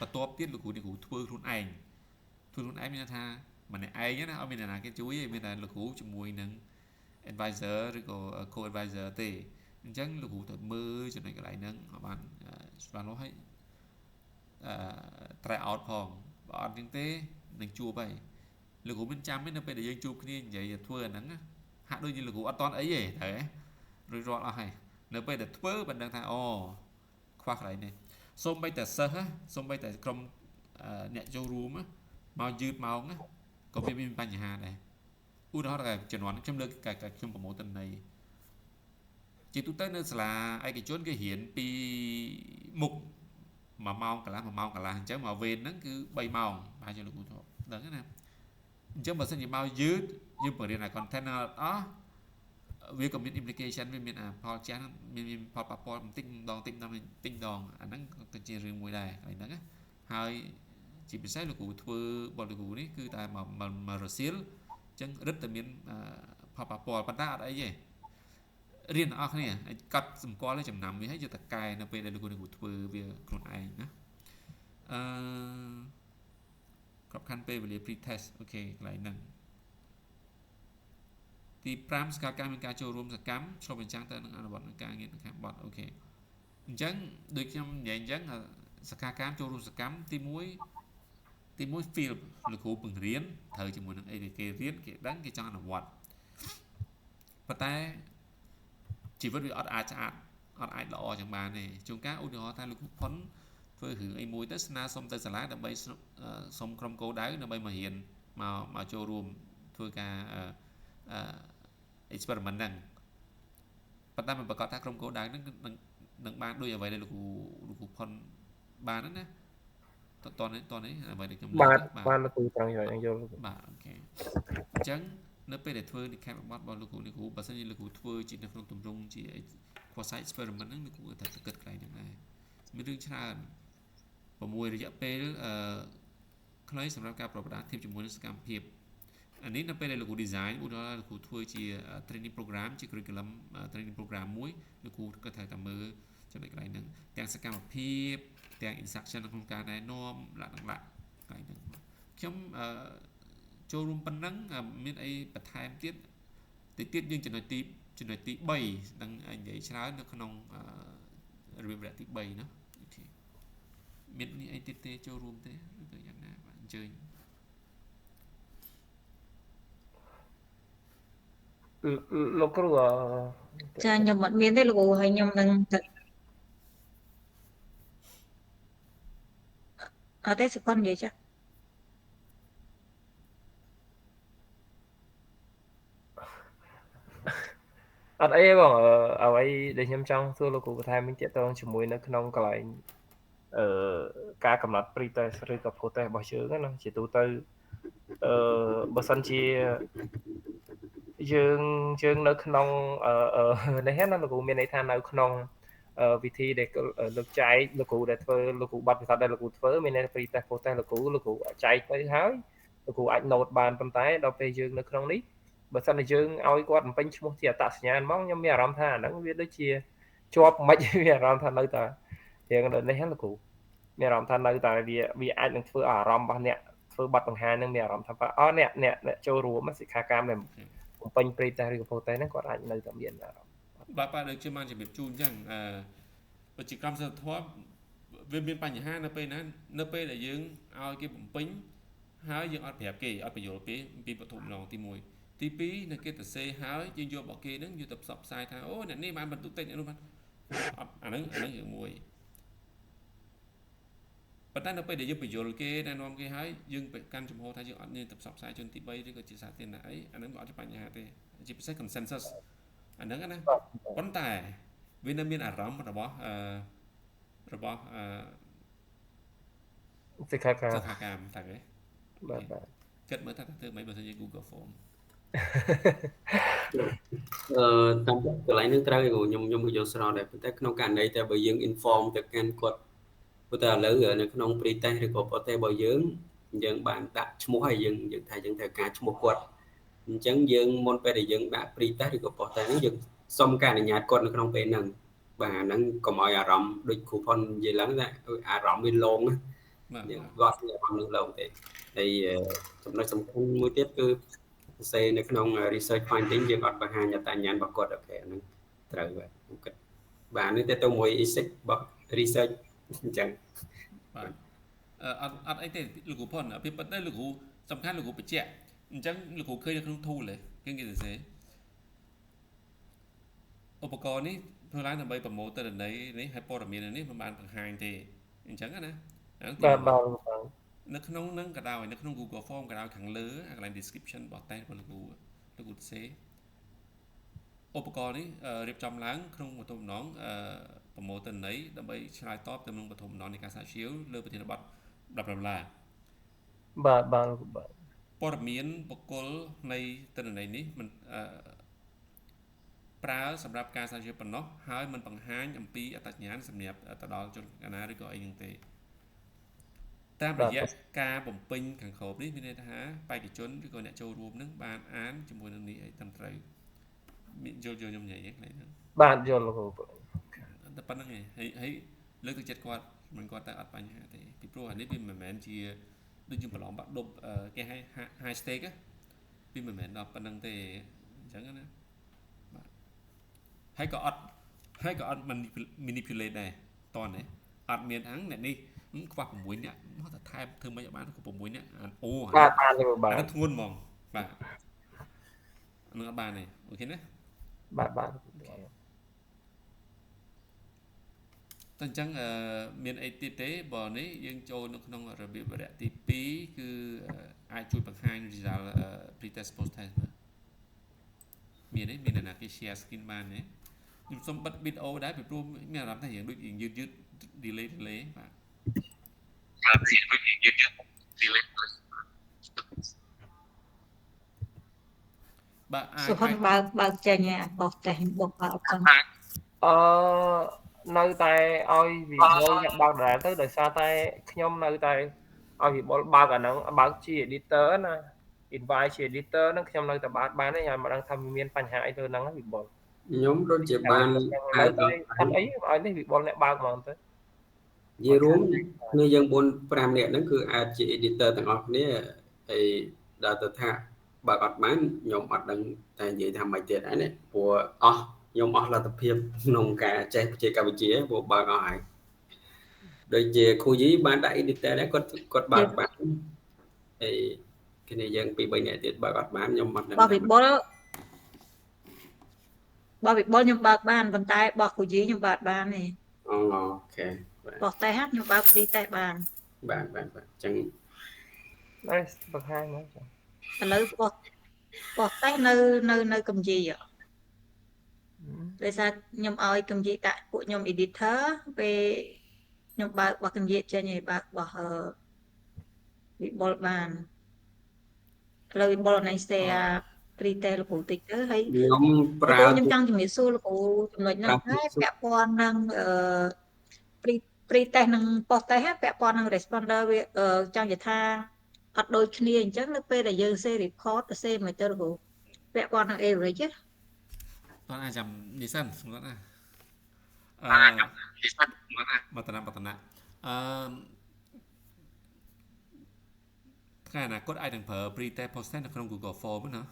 S1: បន្ទាប់ទៀតលោកគ្រូធ្វើខ្លួនឯងមានថាម្នាក់ឯងណាអត់មានអ្នកណាគេជួយទេមានតែលោកគ្រូជាមួយនឹង advisor ឬក៏ co-advisor ទេអញ្ចឹងលោកគ្រូទៅមើលចំណុចកន្លែងហ្នឹងបានច្បាស់លាស់ហើយ try out ផងបើអត់អញ្ចឹងទេនឹងជួបហើយលោកគ្រូមិនចាំទេនៅពេលដែលយើងជួបគ្នានិយាយធ្វើអាហ្នឹងហាក់ដូចជាលោកគ្រូអត់តន់អីទេត្រូវរួចរាល់អស់ហើយនៅពេលដែលធ្វើបានដឹងថាអូខ្វះកន្លែងនេះសូម្បីតែសិស្សសូម្បីតែក្រុមអ្នកចូលរួមមកយឺតម៉ោងក៏វាមានបញ្ហាដែរឧទាហរណ៍តែជំនាន់ខ្ញុំលើកខ្ញុំប្រមូលទិន្នន័យជាទូទៅនៅសាលាឯកជនគេរៀនពីមុខ1ម៉ោងកន្លះអញ្ចឹងមកវេនហ្នឹងគឺ3ម៉ោងប្រហែលជាលោកគ្រូធ្លាប់ដឹងណាអញ្ចឹងបើសិនជាមកយឺតយើងបង្រៀនឲ្យ content អត់អស់វាក៏មាន implication វាមានផលចាស់មានផលប៉ះពាល់បន្តិចម្ដងអាហ្នឹងក៏ជារឿងមួយដែរហ្នឹងណាហើយជាពិសេសលោកគ្រូធ្វើបទលោកគ្រូនេះគឺតែមករសៀលអញ្ចឹងរឹតតែមានផលប៉ះពាល់ប៉ុន្តែអត់អីទេរៀនអស់គ្នាកាត់សម្គាល់ចំណាំវាហើយយកតកែនៅពេលដែលលោកគ្រូធ្វើវាខ្លួនឯងណាក្របខ័ណ្ឌពេលវេលា pre test អូខេកន្លែងហ្នឹងទី5សកម្មការមានការចូលរួមសកម្មឆ្លុះបញ្ចាំងទៅនឹងអនុវត្តនៃការងារនៅខាងបទអូខេអញ្ចឹងដូចខ្ញុំនិយាយអញ្ចឹងសកម្មការចូលរួមសកម្មទី1 field លោកគ្រូបង្រៀនត្រូវជាមួយនឹងអីដែលគេរៀនគេដឹងគេចង់អនុវត្តប៉ុន្តែជីវិតវាអត់អាចស្អាតអត់អាចល្អចឹងបានទេជួនកាលឧទាហរណ៍ថាលោកគ្រូផុនធ្វើរឿងអីមួយទៅស្នើសុំទៅសាលាដើម្បីសុំក្រុមគោលដៅដើម្បីមករៀនមកចូលរួមធ្វើការexperiment ហ្នឹងប៉ុ ប៉ុន្តែមិនប្រកាសថាក្រុមគោលដៅហ្នឹងនឹងបានដូចអ្វីដែលលោកគ្រូផុនបានហ្នឹងណាតនេះអ្វីដែលខ្ញុំលើក
S3: បានលោកគ្រូចង់យល់
S1: បាទអូខេអញ្ចឹងនៅពេលដែលធ្វើនិកាយបបរបស់លោកគ្រូបើសិនជាលោកគ្រូធ្វើជានៅក្នុងទម្រង់ជា quasi experiment ហ្នឹងលោកគ្រូតែគិតកន្លែងហ្នឹងដែរមានរឿងច្រើន6រយៈពេលខ្លីសម្រាប់ការប្រកបធៀបជាមួយនឹងសកម្មភាពអានេះនៅពេលដែលលោកគ្រូ design ឧទាហរណ៍លោកគ្រូធ្វើជា training program ជា curriculum training program មួយលោកគ្រូក៏ត្រូវតែមើលចំណុចកន្លែងហ្នឹងទាំងសកម្មភាពទាំង instruction ក្នុងការណែនាំលក្ខណៈកន្លែងហ្នឹងខ្ញុំចូលរួមប៉ុណ្ណឹងមានអីបន្ថែមទៀតយើងចំណុចទី3នឹងនិយាយច្រើននៅក្នុងរបៀបរយៈទី3ណាអូខេមានអីទៀតទេចូលរួមទេឬក៏យ៉ាងណាបាទអញ្ជើញ
S3: លោកគ្រូ
S4: ចាខ្ញុំអត់មានទេលោកគ្រូហើយខ្ញុំនឹងអត់ទេសប៉ុននិយាយចា
S3: អត់អីទេបងអ្វីដែលខ្ញុំចង់សួរលោកគ្រូបន្ថែមវិញទាក់ទងជាមួយនៅក្នុងកន្លែងការកំណត់ pre-test ឬក៏ post-test របស់យើងណាជាទូទៅបើសិនជាយើងនៅក្នុងនេះណាលោកគ្រូមានន័យថានៅក្នុងវិធីដែលលោកចែកលោកគ្រូដែលធ្វើលោកគ្រូបាត់ពិសោធន៍ដែលលោកគ្រូធ្វើមានន័យថា pre-test post-test លោកគ្រូចែកទៅហើយលោកគ្រូអាច note បានប៉ុន្តែដល់ពេលយើងនៅក្នុងនេះបើសិនជាយើងឲ្យគាត់បំពេញឈ្មោះជាអត្តសញ្ញាណហ្មងខ្ញុំមានអារម្មណ៍ថាអាហ្នឹងវាដូចជាជាប់មិនមានអារម្មណ៍ថានៅតែរៀងនេះហ្នឹងលោកគ្រូមានអារម្មណ៍ថានៅតែវាអាចនឹងធ្វើអារម្មណ៍របស់អ្នកធ្វើប័ណ្ណបង្ហាញនឹងមានអារម្មណ៍ថាអ្នកចូលរួមសិក្ខាកាមដែលបំពេញ pre-test ឬក៏ post-test ហ្នឹងគាត់អាចនៅតែមានអារម្មណ៍
S1: បាទដូចជាបានជំរាបជូនអញ្ចឹងវិជ្ជាកម្មសិលធម៌វាមានបញ្ហានៅពេលណានៅពេលដែលយើងឲ្យគេបំពេញហើយយើងអត់ប្រាប់គេអត់បញ្យល់គេពីវត្ថុម្ដងទី1ទី2នៅគេទៅសេហើយយើងយករបស់គេហ្នឹងយកទៅផ្សព្វផ្សាយថាអូអ្នកនេះបានបន្ទុកតិចអ្នកនោះបានអត់អាហ្នឹងរឿងមួយប៉ុន្តែនៅពេលដែលយើងបញ្យល់គេណែនាំគេហើយយើងកាន់ចំហថាយើងអត់មានទៅផ្សព្វផ្សាយជនទី3ឬក៏ជាសាធារណៈអីអាហ្នឹងវាអត់ជាបញ្ហាទេជាពិសេស consensus អាហ្នឹងណាប៉ុន្តែវានៅមានអារម្មណ៍របស់
S3: សិក្ខាកាម
S1: តែគេ
S3: បាទ
S1: គិតមើលថាធ្វើមិនបើសិនជា Google Form
S2: តាមកន្លែងហ្នឹងត្រូវខ្ញុំយល់ស្របដែរប៉ុន្តែក្នុងករណីតែបើយើង inform ទៅកាន់គាត់ព្រោះតែឥឡូវនៅក្នុង pre-test ឬក៏ post-test របស់យើងបានដាក់ឈ្មោះហើយយើងថាយើងត្រូវការឈ្មោះគាត់អញ្ចឹងយើងមុនពេលដែលយើងដាក់ pre-test ឬក៏ post-test ហ្នឹងយើងសុំការអនុញ្ញាតគាត់នៅក្នុងពេលហ្នឹងបាទអាហ្នឹងកុំឲ្យអារម្មណ៍ដូចគ្រូផុននិយាយឡើងថាអារម្មណ៍វាឡងណាយើងគាត់អារម្មណ៍នឹងឡងទេហើយចំណុចសំខាន់មួយទៀតគឺសរសេរនៅក្នុង research finding យើងអត់បង្ហាញអត្តសញ្ញាណរបស់គាត់អូខេហ្នឹងត្រូវបាទខ្ញុំគិតបាទនេះទៅមួយ ethic របស់ research អញ្ចឹង
S1: បាទអត់អីទេលោកគ្រូផុនពីប៉ុន្តែលោកគ្រូសំខាន់លោកគ្រូបញ្ជាក់អញ្ចឹងលោកគ្រូឃើញនៅក្នុង tool ទេគេសរសេរឧបករណ៍នេះធ្វើឡើងដើម្បីប្រមូលទិន្នន័យនេះហើយព័ត៌មាននេះមិនបានបង្ហាញទេអញ្ចឹងណា
S3: បាទ
S1: នៅក្នុងនឹងក៏ដោយនៅក្នុង Google Form ក៏ដោយខាងលើកន្លែង description របស់ test របស់លោកគ្រូសេឧបករណ៍នេះរៀបចំឡើងក្នុងវត្ថុបំណងប្រមូលទិន្នន័យដើម្បីឆ្លើយតបទៅនឹងវត្ថុបំណងនៃការស្រាវជ្រាវលើប្រធានបទបាទព័ត៌មានបុគ្គលនៃទិន្នន័យនេះមិនប្រើសម្រាប់ការស្រាវជ្រាវប៉ុណ្ណោះហើយមិនបង្ហាញអំពីអត្តសញ្ញាណសម្រាប់ទៅដល់ជនកណាឬក៏អីហ្នឹងទេតាមរយៈការបំពេញខាងក្រោមនេះមានន័យថាបេក្ខជនឬក៏អ្នកចូលរួមនឹងបានអានជាមួយនឹងនេះអីត្រឹមត្រូវមានយល់ខ្ញុំនិយាយហ្នឹង
S3: បាទយល់លោកគ្រូ
S1: តែប៉ុណ្្នឹងឯងហើយលើកទឹកចិត្តគាត់មិនគាត់តែអត់បញ្ហាទេពីព្រោះអានេះវាមិនមែនជាដូចយើងប្រឡំបាក់ដប់គេឲ្យ high stake វាមិនមែនដល់ប៉ុណ្្នឹងទេអញ្ចឹងណាបាទហើយក៏អត់ manipulate ដែរតោះណាអត់មានអង្គអ្នកនេះខ្វះ6នាក់មកតែថែមធ្វើមិនបានក៏6នាក់អូ
S3: បាទ
S1: ធ្ងន់ហ្មងបាទនឹងអត់បានទេអូខេណា
S3: បាទ
S1: តែអញ្ចឹងមានអីទៀតទេបើនេះយើងចូលនៅក្នុងរបៀបវគ្គទី2គឺអាចជួយបង្ហាញ result pre-test post-test មានអ្នកណាគេ share screen បានទេ ខ្ញុំសុំបិទវីដេអូដែរពីព្រោះមានអារម្មណ៍ថារៀងដូចរៀងយឺត delay បាទបាទអាច
S4: សុខនបើកចេញអាបោះតែបោះបើអត់ផង
S3: នៅតែឲ្យវិបុលអ្នកបើកដដែលទៅដោយសារតែខ្ញុំនៅតែឲ្យវិបុលបើកអាហ្នឹងបើកជា editor ណា invite ជា editor ហ្នឹងខ្ញុំនៅតែបើកបានទេខ្ញុំមិនដឹងថាមានបញ្ហាអីទៅហ្នឹងវិបុល
S2: ខ្ញុំដូចជាបានអាច
S3: អត់អីឲ្យនេះវិបុលអ្នកបើកហ្មងទៅ និយាយ
S2: រួមគ្នាយើង 4-5 នាក់ហ្នឹងគឺអាចជា editor ទាំងអស់គ្នាហើយដល់ទៅថាបើអត់បានខ្ញុំអត់ដឹងតែនិយាយថាម៉េចទៀតហើយនេះព្រោះខ្ញុំអស់លទ្ធភាពក្នុងការចេះបច្ចេកវិទ្យាព្រោះបើអស់ហើយដូចជាគ្រូយីបានដាក់ editor ដែរគាត់បើបានហើយគ្នាយើង 2-3 នាក់ទៀតបើអត់បានខ្ញុំអត់ដឹង
S4: បោះវិបុលខ្ញុំបើកបានប៉ុន្តែបោះគ្រូយីខ្ញុំបើកបានទេ
S2: អូខេ
S4: បោះតែហាត់ខ្ញុំបើកព្រីតេសបាន
S2: បាទអញ្ចឹង
S3: nice បង្ហាញមក
S4: ឥឡូវបោះតែនៅកម្ពុជាដោយសារខ្ញុំឲ្យកម្ពុជាដាក់ពួកខ្ញុំ editor ពេលខ្ញុំបើកបោះកម្ពុជាចេញឲ្យបើកបោះវិបុលបានឥឡូវវិបុលណៃស្ទែព្រីតេសលោកគ្រូតិចទៅហើយ
S2: ខ្ញុំប្រើ
S4: ខ្ញុំចង់ជំរាបសួរលោកគ្រូចំណុចហ្នឹងហើយពាក់ព័ន្ធនឹងព្រីតេសនឹងប៉ុសតេសពាក់ព័ន្ធនឹង responder វាចង់និយាយថាអត់ដូចគ្នាអញ្ចឹងនៅពេលដែលយើងសេ report ទៅសេមិនទៅលោកគ្រូពាក់ព័ន្ធនឹង average
S1: គាត់អាចចាំនិយាយសិនគាត់ណាបតនៈថ្ងៃអនាគតអាចនឹងប្រើ pre-test post-test នៅក្នុង Google Form ណា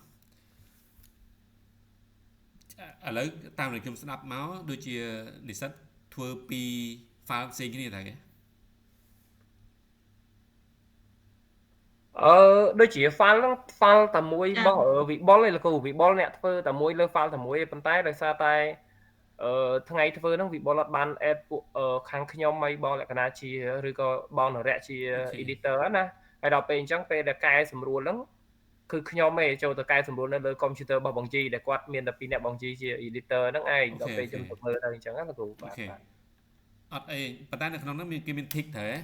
S1: ឥឡូវតាមដែលខ្ញុំស្ដាប់មកដូចជានិស្សិតធ្វើពី file ផ្សេងគ្នាតែគេ
S3: ដូចជា file ហ្នឹង file តែមួយរបស់វិបុលឯលោកគ្រូវិបុលអ្នកធ្វើតែមួយលើ file តែមួយឯប៉ុន្តែដោយសារតែថ្ងៃធ្វើហ្នឹងវិបុលអត់បាន add ពួកខាងខ្ញុំអីបងលក្ខណៈជាឬក៏បងនរៈជា editor ណាហើយដល់ពេលអញ្ចឹងពេលដែលកែសម្រួលហ្នឹងគឺខ្ញុំឯងចូលទៅកែសម្រួលនៅលើ computer របស់បងជីដែលគាត់មានតែ2អ្នកបងជីជា editor ហ្នឹងឯងដល់ពេលខ្ញុំទៅមើលទៅអញ្ចឹងណាលោកគ្រូបាទ
S1: អត់អីប៉ុន្តែនៅក្នុងហ្នឹងគេមាន tick ដែរ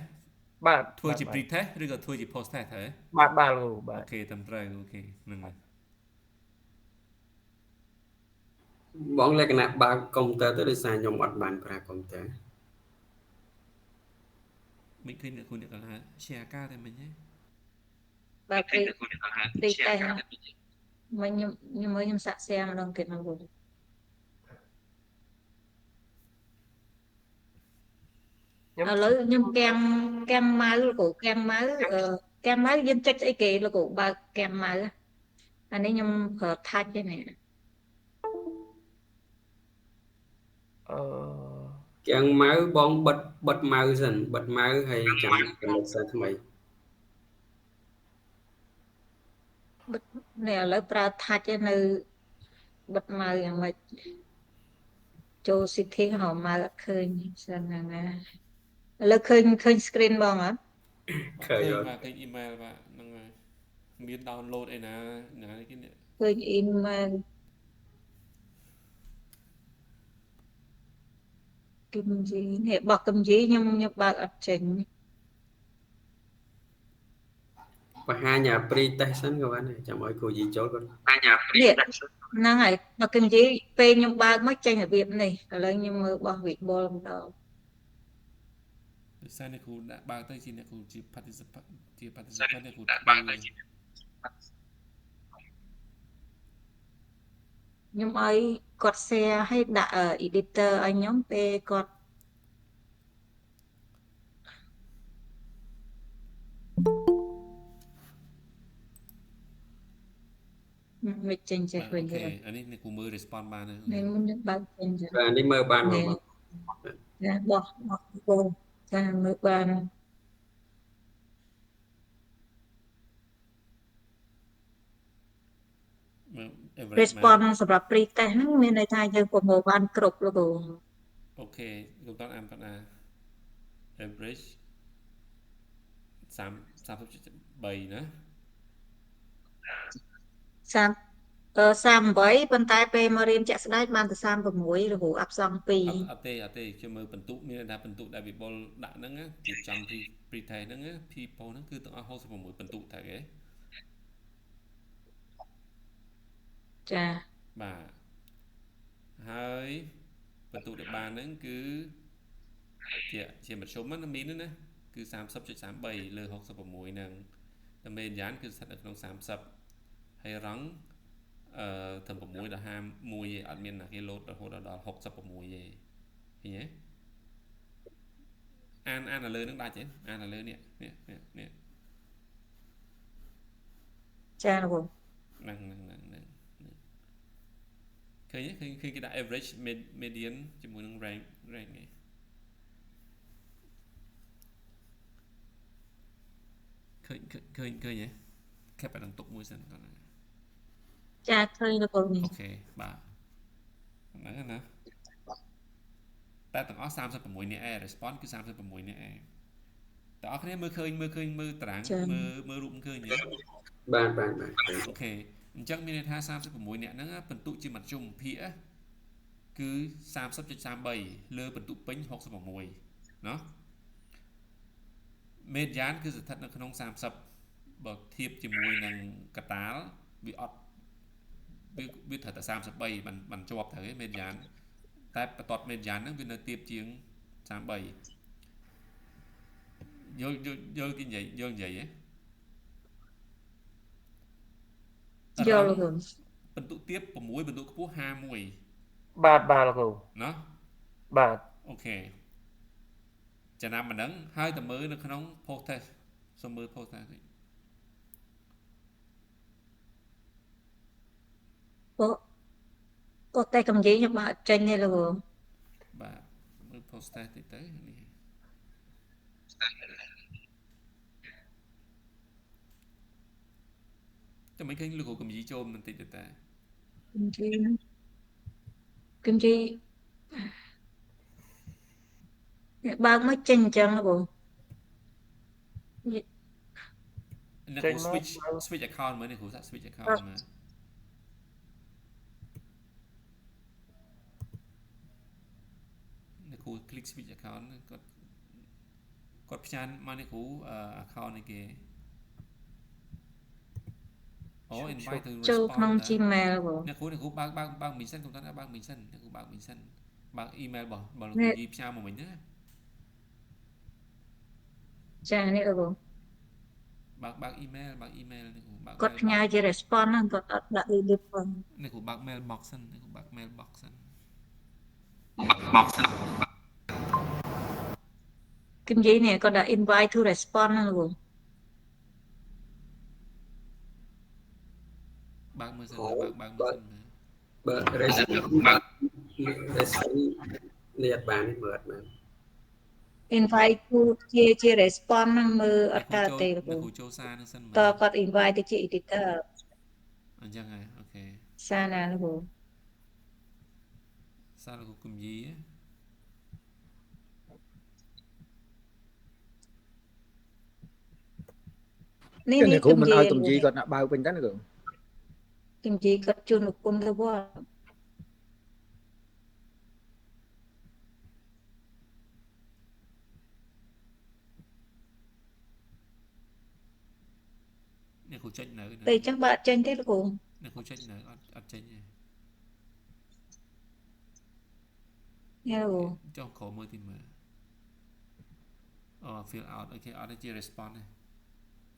S3: បាទ
S1: ធ្វើជា pre-test ឬក៏ធ្វើជា post-test ដែរ
S3: បាទលោកគ្រូបាទ
S1: អូខេត្រឹមត្រូវអូខេហ្នឹងហើយ
S2: បងលក្ខណៈបើកកុំព្យូទ័រទៅដោយសារខ្ញុំអត់បានប្រើកុំព្យូទ័រ
S1: មិនឃើញអ្នកគ្រូអ្នកកន្លះ share ការតែមិញហ៎
S4: បាទព្រីតេសមិញខ្ញុំសាក់ share ម្ដងទៀតមកលោកឥឡូវខ្ញុំកាំម៉ៅលោកគ្រូកាំម៉ៅយើងចុចស្អីគេលោកគ្រូបើកកាំម៉ៅអានេះខ្ញុំប្រើ touch ទេនេះ
S2: កាំម៉ៅបងបិទម៉ៅសិនបិទម៉ៅហើយចាំកំណត់សារថ្មី
S4: នេះឥឡូវប្រើ touch ទេនៅបិទម៉ៅយ៉ាងម៉េចចូល setting ហៅម៉ៅអត់ឃើញសិនណាឥឡូវឃើញ screen បងអត់
S2: ឃើញ
S1: បាទឃើញ email បាទហ្នឹងហើយមាន download អីណាគេនេះ
S4: ឃើញ email គឹមជីនេះបោះគឹមជីខ្ញុំបើកអត់ចេញ
S2: បង្ហាញអា pre-test សិនក៏បានដែរចាំឲ្យគ្រូយីចូលគាត់
S4: បង្ហាញអា pre-test ហ្នឹងហើយបើគឹមជីពេលខ្ញុំបើកមកចេញរបៀបនេះឥឡូវខ្ញុំមើលបោះវិបុលម្ដង
S1: ដោយសារអ្នកគ្រូដាក់បើកទៅជាអ្នកគ្រូជា participant អ្នកគ្រូដាក់បើកទៅជា
S4: ខ្ញុំឲ្យគាត់ share ឲ្យដាក់ editor ឲ្យខ្ញុំពេលគាត់មិនចេញចេះវិញទេ
S1: អានេះអ្នកគ្រូមើល response បានទេ
S4: នេះមុនបើកចេញចា
S2: បាទនេះមើលបានបង
S4: ចាបោះចាមើលបានrespond សម្រាប់ pre-test ហ្នឹងមានន័យថាយើងប្រមូលបានគ្រប់លោកគ្រូ
S1: អូខេលោកតាអានគាត់ណា average 30.3ណា
S4: 38ប៉ុន្តែពេលមករៀនជាក់ស្ដែងបានតែ36រហូតអប្សង2
S1: អត់ទេខ្ញុំមើលបន្ទុកមានថាបន្ទុកដែលវិបុលដាក់ហ្នឹងរៀបចំ pre test ហ្នឹង people ហ្នឹងគឺទាំងអស់66បន្ទុកតែគេ
S4: ចា
S1: បាទហើយបន្ទុកដែលបានហ្នឹងគឺជាមធ្យមណាមីនណាគឺ 30.33 លើ 66 ហ្នឹងតែមេយ៉ានគឺស្ថិតនៅក្នុង30ហើយរងត្រឹម6ដល់51ឯងអត់មានណាគេលោតរហូតដល់66ឯងឃើញទេអាននៅលើនឹងដាច់ទេអាននៅលើនេះ
S4: ចាលោក
S1: ហ្នឹងឃើញគេដាក់ average median ជាមួយនឹង rank នេះឃើញទេខេបបានទុកមួយសិនតើ
S4: ចាឃើញលោកនេះ
S1: អូខេបាទហ្នឹងណាតែទាំងអស់36នាក់ឯង response គឺ36នាក់ឯងតើអរគ្នាមើលឃើញមើលតារាងមើលរូបឃើញទេ
S2: បាទ
S1: អូខេអញ្ចឹងមានន័យថា36នាក់ហ្នឹងបន្ទុកជាមធ្យមភាគគឺ 30.33 លើបន្ទុកពេញ66ណោះមេយ៉ានគឺស្ថិតនៅក្នុង30បើធៀបជាមួយនឹងកតាលវាអត់វាត្រូវតែ33បានជាប់ត្រូវឯមេយ៉ានតែបន្ទាត់មេយ៉ានហ្នឹងវានៅទៀបជាង33យកគេនិយាយហ៎
S4: យកលោក
S1: បន្ទុកទៀប6បន្ទុកខ្ពស់51
S3: បាទលោកគ្រូ
S1: ណោះ
S3: បាទ
S1: អូខេចំណាំមិនដឹងហើយតើមើលនៅក្នុង post test សូមមើល post test តិច
S4: post test កំនិញខ្ញុំអត់ចេញទេលោក
S1: បាទមើល post test តិចទៅនេះតែមិនឃើញលោកគ្រូកំយីចូលបន្តិចទៅតែ
S4: កំយីបើកមកចេញអញ្ចឹងលោក
S1: អ្នកគ្រូ switch account មើលអ្នកគ្រូសាក់ switch account មើលអ្នកគ្រូ click switch account គាត់ផ្ញើមកអ្នកគ្រូ account នេះគេinvite to respond
S4: ចូលក្នុង Gmail
S1: អ្នកគ្រូបើកមីសិនកុំតាន់បើកមីសិនអ្នកគ្រូបើកមីសិនបើក email របស់លោកគ្រូយីផ្ញើមកវិញណា
S4: ចានេះលោក
S1: បើក email នេះគ្រូបើក
S4: គាត់ផ្ញើជា response ហ្នឹងគាត់អត់ដាក់ delete ផង
S1: នេះគ្រូបើក mailbox សិននេះគ្រូបើក mailbox សិន
S4: គឹមនិយាយនេះគាត់ដាក់ invite to respond ហ្នឹងលោក
S1: បើកមើលសិនបើកមើលសិន
S2: បើ response នេះអត់បានមើលអត់បាន
S4: invite to ជា response ហ្នឹងមើលអត់កើតទេលោក
S1: គ្រូចូលសារនឹងសិនមើល
S4: តើគាត់ invite ទៅជា editor
S1: អញ្ចឹងហើយអូខេ
S4: សារណាលោកគ្រូ
S1: សារលោកគ្រូគំយី
S3: នេះគ្រូមិនឲ្យគំយីគាត់ដាក់បើកវិញទៅណាគ្រូ
S4: គំយីគាត់ជូនលោកគុណទៅវត្ត
S1: អ្នកគ្រូចេញនៅ
S4: តែអញ្ចឹងបើអត់ចេញទេលោកគ្រូ
S1: អ្នកគ្រូចេញនៅអត់ចេញទេចុះក្រោមមើលទីមើលfill out អូខេអត់ជា response ទេ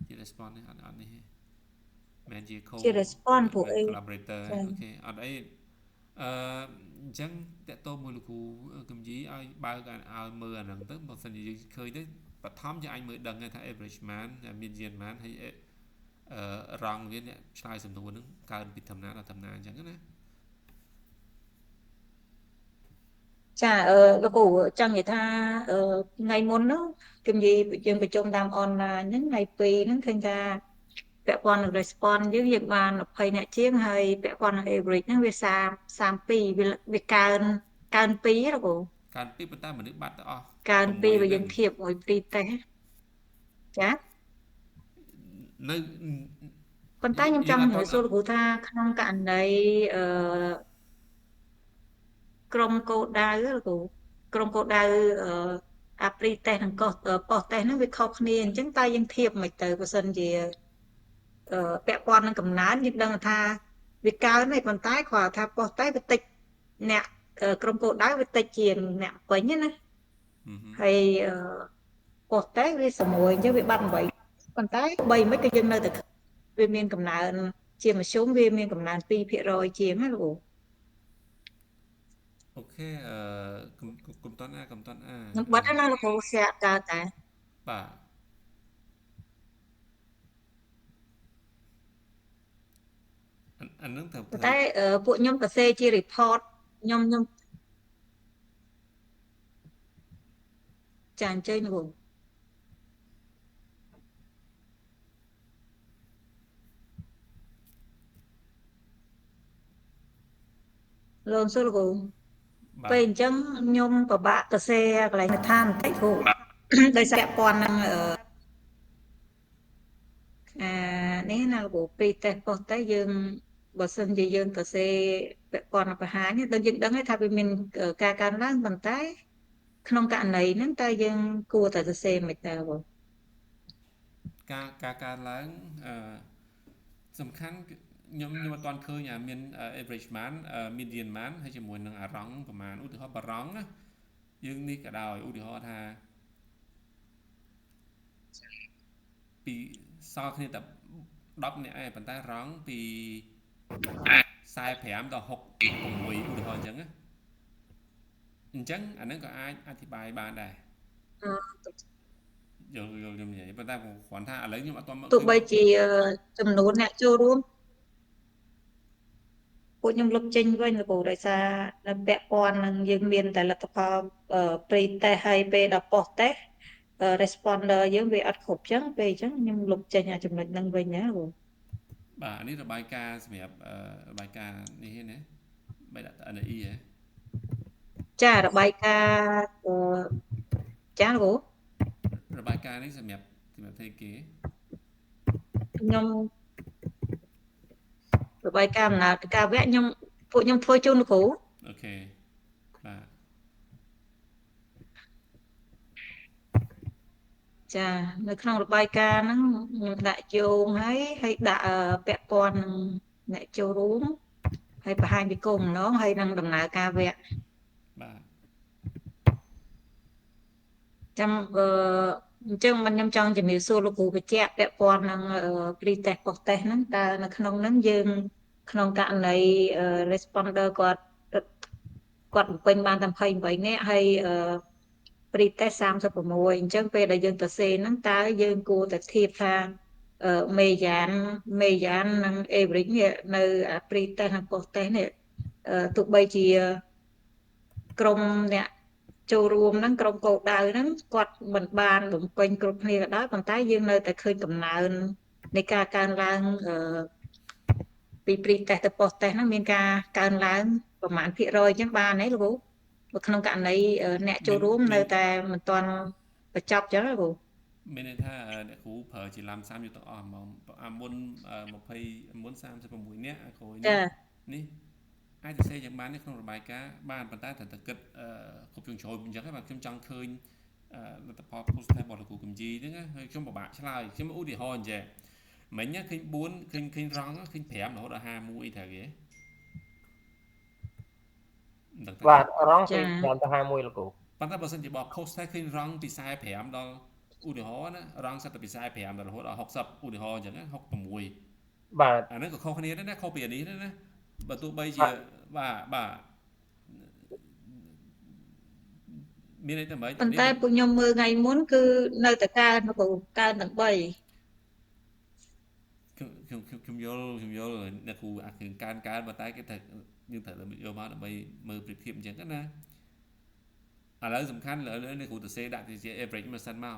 S1: ជា response ទេអត់នេះទេមែនជា code
S4: ជា response ពួក
S1: collaborator អូខេអត់អីអញ្ចឹងតកតមួយលោកគ្រូកំយីឲ្យបើកឲ្យមើលអាហ្នឹងទៅបើសិនជាយើងឃើញទៅបឋមយើងអាចមើលដឹងថា average man median man ហើយរងវាអ្នកឆ្លើយសំណួរហ្នឹងកើនពីធម្មតាដល់ធម្មតាអញ្ចឹងណា
S4: ចាលោកគ្រូចង់និយាយថាថ្ងៃមុនហ្នឹងគឹមនិយាយយើងប្រជុំតាមអនឡាញហ្នឹងថ្ងៃ2ហ្នឹងឃើញថាពាក់ព័ន្ធនឹង response យើងបាន20អ្នកជាងហើយពាក់ព័ន្ធនឹង average ហ្នឹងវា32វាកើន2លោកគ្រូ
S1: កើន2ប៉ុន្តែមនុស្សបាត់ទៅអស់
S4: កើន2បើយើងធៀបមួយ pre test ចា
S1: នៅ
S4: ប ប៉ុន្តែខ្ញុំចង់សួរលោកគ្រូថាក្នុងករណីក្រុមគោលដៅលោកគ្រូក្រុមគោលដៅអាព្រីតេសនិងកោះប៉ុសតេសហ្នឹងវាខុសគ្នាអញ្ចឹងតើយើងធៀបមិនទៅបើសិនជាពាក់ព័ន្ធនឹងកំណើនយើងដឹងថាវាកើនទេប៉ុន្តែគាត់ថាប៉ុសតេសវាតិចអ្នកក្រុមគោលដៅវាតិចជាងអ្នកពេញណាហើយប៉ុសតេសវា6អញ្ចឹងវាបាត់8ប៉ុន្តែ3មិនក៏យើងនៅតែវាមានកំណើនជាមធ្យមវាមានកំណើន2%ជាងណាលោក
S1: អូខេកំតន់អា
S4: ខ្ញុំបាត់ណាលោកគ្រូស្រាក់កើតតែ
S1: បាទអានឹងទៅ
S4: តែពួកខ្ញុំទៅសេជា report ខ្ញុំចាអញ្ជើញលោកលោកសុលគូពេលអញ្ចឹងខ្ញុំពិបាកទៅសេកន្លែងឋានបន្តិចគ្រូដោយសារពាន់នឹងនេះណាលោកពីតេស្តប៉ុសតេស្តយើងបើសិនជាយើងទៅសេពាក់ព័ន្ធបង្ហាញដល់យើងដឹងថាវាមានការកើនឡើងប៉ុន្តែក្នុងករណីហ្នឹងតើយើងគួរតែសរសេរមិនតើបង
S1: ការកើនឡើងសំខាន់ខ្ញុំអត់ទាន់ឃើញមាន average man median man ហើយជាមួយនឹងអារង់ប្រមាណឧទាហរណ៍បារង់ណាយើងនេះក៏ដោយឧទាហរណ៍ថាពីសល់គ្នាតែ10នាក់ឯងប៉ុន្តែរង់ពី45ដល់66ឧទាហរណ៍អញ្ចឹងណាអញ្ចឹងអានឹងក៏អាចអធិប្បាយបានដែរយល់ខ្ញុំនិយាយប៉ុន្តែគ្រាន់ថាឥឡូវខ្ញុំអត់ទាន់
S4: ទោះបីជាចំនួនអ្នកចូលរួមពួកខ្ញុំលុបចេញវិញលោកគ្រូដោយសារនៅពាក់ព័ន្ធនឹងយើងមានតែលទ្ធផល pre test ហើយពេលដល់ post test responder យើងវាអត់គ្រប់ចឹងពេលអញ្ចឹងខ្ញុំលុបចេញអាចំណុចហ្នឹងវិញណាគ្រូ
S1: បាទនេះរបាយការណ៍សម្រាប់របាយការណ៍នេះណាបែរដាក់ NI ហ៎
S4: ចារបាយការណ៍ចាគ្រូ
S1: របាយការណ៍នេះសម្រាប់ធ្វើគេ
S4: ខ្ញុំរបាយការណ៍ដំណើរការវគ្គពួកខ្ញុំធ្វើជូនលោកគ្រូ
S1: អូខេបាទ
S4: ចានៅក្នុងរបាយការណ៍ហ្នឹងខ្ញុំដាក់យោងហើយដាក់ពាក់ព័ន្ធនឹងអ្នកចូលរួមហើយបង្ហាញពីគោលបំណងហើយនឹងដំណើរការវគ្គ
S1: បាទ
S4: ចាំអញ្ចឹងខ្ញុំចង់ជំរាបសួរលោកគ្រូបញ្ជាក់ពាក់ព័ន្ធនឹង pre test post test ហ្នឹងតើនៅក្នុងហ្នឹងយើងក្នុងករណី responder គាត់បំពេញបានតែ28នាក់ហើយpre test 36អញ្ចឹងពេលដែលយើងទៅសេហ្នឹងតើយើងគួរតែធៀបថាមេយ៉ាននិង average នេះនៅ pre test និង post test នេះទោះបីជាក្រុមអ្នកចូលរួមហ្នឹងក្រុមគោលដៅហ្នឹងគាត់មិនបានបំពេញគ្រប់គ្នាក៏ដោយប៉ុន្តែយើងនៅតែឃើញកំណើននៃការកើនឡើងពី pre test ទៅ post test ហ្នឹងមានការកើនឡើងប្រមាណភាគរយអញ្ចឹងបានទេលោកគ្រូនៅក្នុងករណីអ្នកចូលរួមនៅតែមិនទាន់បញ្ចប់អញ្ចឹងលោកគ្រូ
S1: មានន័យថាអ្នកគ្រូប្រើជាឡាំសាំយុទ្ធអស់មុនមុន36នាក់គ្រូនេះអាចទៅសេយ៉ាងបាននេះក្នុងរបាយការណ៍បានប៉ុន្តែត្រូវតែគិតគ្រប់ជ្រុងជ្រោយអញ្ចឹងបាទខ្ញុំចង់ឃើញលទ្ធផល post test របស់លោកគ្រូកំជីហ្នឹងហើយខ្ញុំពិបាកឆ្លើយខ្ញុំឧទាហរណ៍អញ្ចឹងមិញឃើញ4ឃើញរងឃើញ5រហូតដល់51ត្រូវទេ
S3: បាទរងពី5ទៅ51លោកគ្រូ
S1: ប៉ុន្តែបើសិនជាបោះ post test ឃើញរងពី45ដល់ឧទាហរណ៍ណារងសិតទៅពី45ដល់រហូតដល់60ឧទាហរណ៍អញ្ចឹង66
S3: បាទ
S1: អាហ្នឹងក៏ខុសគ្នាដែរណាខុសពីអានេះដែរណាបើទោះបីជាបាទមានន័យថាម៉េច
S4: ប៉ុន្តែពួកខ្ញុំមើលថ្ងៃមុនគឺនៅតែកើនទាំង3
S1: ខ្ញុំយល់អ្នកគ្រូអាគ្រឿងកើនប៉ុន្តែគេថាយើងត្រូវយកមកដើម្បីមើលប្រៀបធៀបអញ្ចឹងណាឥឡូវសំខាន់លើនេះគ្រូទៅសេដាក់ជា average មកសិនមក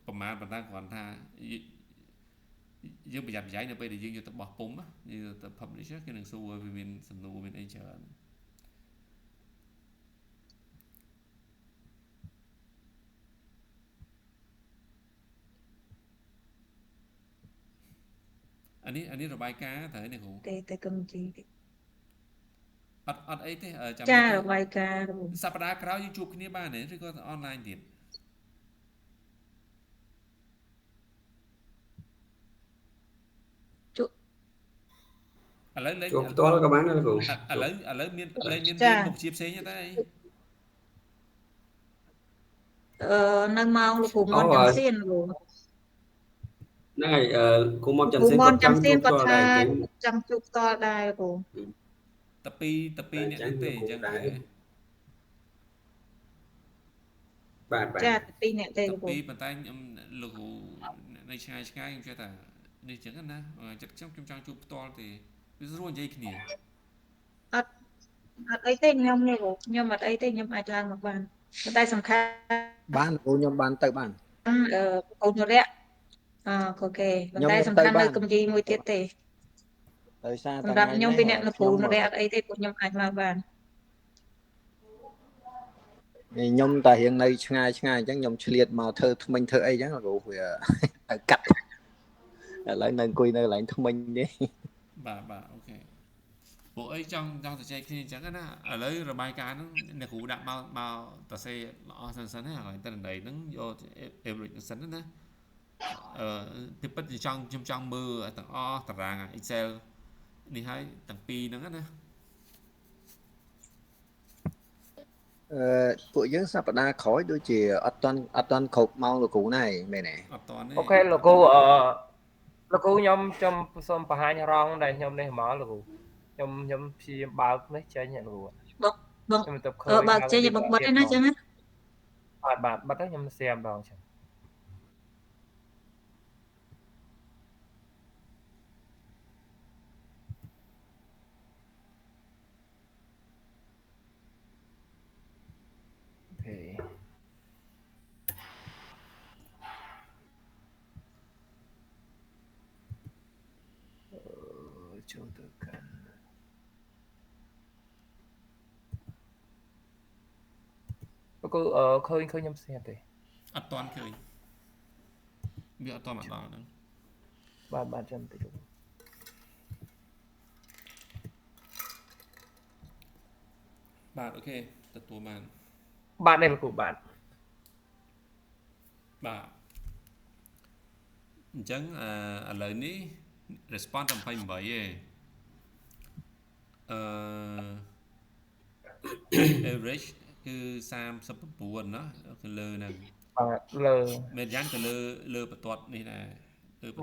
S1: ប្រមាណប៉ុន្តែគ្រាន់ថាយើងប្រយ័ត្នប្រយែងនៅពេលដែលយើងយកទៅបោះពុំយើងទៅ publish គេនឹងសួរវាមានសំណួរមានអីច្រើន อันนี้ระบายការទៅនេះគ្រូ
S4: តែកម្ពុជា
S1: អត់អីទេចាំ
S4: ចា
S1: មើលទៅ
S4: របាយការណ៍
S1: សប្តាហ៍ក្រោយយើងជួបគ្នាបានទេឬក៏អនឡាញទៀត ឥឡូវលេង
S2: ជួបផ្ទាល់ក៏បានដែរលោកគ្រូ
S1: ឥឡូវមានលេងមាន
S4: ចា
S1: រៀនមុខជាផ្សេងទេ
S4: នៅម៉ោងលោកគ្រូមនចំសៀនលោក
S2: ហ្នឹងហើយគ្រូមកចំ
S4: គ្រូ
S2: សៀន
S4: ម
S2: គាត់
S4: ន
S2: ច
S4: ចំ
S2: ង់
S4: សៀ
S2: ជួ
S4: ន
S2: បផ្
S4: គាត់
S2: ទាល់
S4: ថា
S2: ដែរអញ្ចឹង
S4: ចង់ជួបផ្ទាល់ដែរលោកគ្រូ
S1: តែពីរអ្នកហ្នឹងទេអញ្ចឹងទេ
S2: បាទ
S4: ចាតែពីរអ្នកទេ
S1: តែ
S4: លោកគ្រូ
S1: ពីរប៉ុន្តែខ្ញុំលោកគ្រូនៅឆ្ងាយខ្ញុំចេះថានេះអញ្ចឹងណាចិត្តខ្ញុំចង់ជួបផ្ទាល់ទេវាស្រួលនិយាយគ្នា
S4: អត់អីទេខ្ញុំនេះលោកខ្ញុំអត់អីទេខ្ញុំអាចឡើងមកបានតែសំខាន់
S6: បានគ្រូខ្ញុំបានទៅបាន
S4: កូនរយៈអូខេប៉ុន្តែសំខាន់នៅកម្ពុជាមួយទៀតទេ
S6: ដោយសារ
S4: សម្រាប់ខ្ញុំពីអ្នកលោកគ្រូរយៈអត់អីទេពួកខ្ញុំអាចមកបាន
S6: ខ្ញុំតែរៀងនៅឆ្ងាយអញ្ចឹងខ្ញុំឆ្លៀតមកធ្វើថ្មិញធ្វើអីអញ្ចឹងគ្រូវាទៅកាត់ឥឡូវនៅអង្គុយនៅកន្លែងថ្មិញទេ
S1: បាទអូខេពួកអីចង់ទៅចែកគ្នាអញ្ចឹងណាឥឡូវរបាយការណ៍ហ្នឹងអ្នកគ្រូដាក់មកតសេល្អសិនណាហើយតន្ត្រីហ្នឹងយក average សិនណាទីពិតខ្ញុំចង់មើលទាំងអស់តារាង Excel នេះហើយទាំងពីរហ្នឹងណា
S6: ពួកយើងសប្តាហ៍ក្រោយដូចជាអត់តាន់គ្រប់ម៉ោងលោកគ្រូណាមែនទេ
S1: អត់តាន់ទេ
S3: អូខេលោកគ្រូលោកគ្រូខ្ញុំសូមបង្ហាញរងដែលខ្ញុំនេះមកលោកគ្រូខ្ញុំព្យាយាមបើកនេះចេញលោកគ្រូ
S4: បង
S3: ខ្ញុំទៅឃើញ
S4: បើកចេញឲ្យបងបិទទេណាចឹងណា
S3: បាទបិទទៅខ្ញុំ share ម្ដងចឹង ចូលទៅកាន់លោកគ្រូឃើញខ្ញុំ share ទេ
S1: អត់តាន់ឃើញវាអត់តាន់មកដល់ហ្នឹង
S3: បាទចាំតិចលោក
S1: បាទអូខេទទួលបាន
S3: បាទនេះលោកគ្រូបាទ
S1: បាទអញ្ចឹងឥឡូវនេះ response 28ឯងaverage គឺ39ណាគឺលើហ្នឹង
S3: បាទលើ
S1: មែនយ៉ាងទៅលើបន្ទាត់នេះដែរ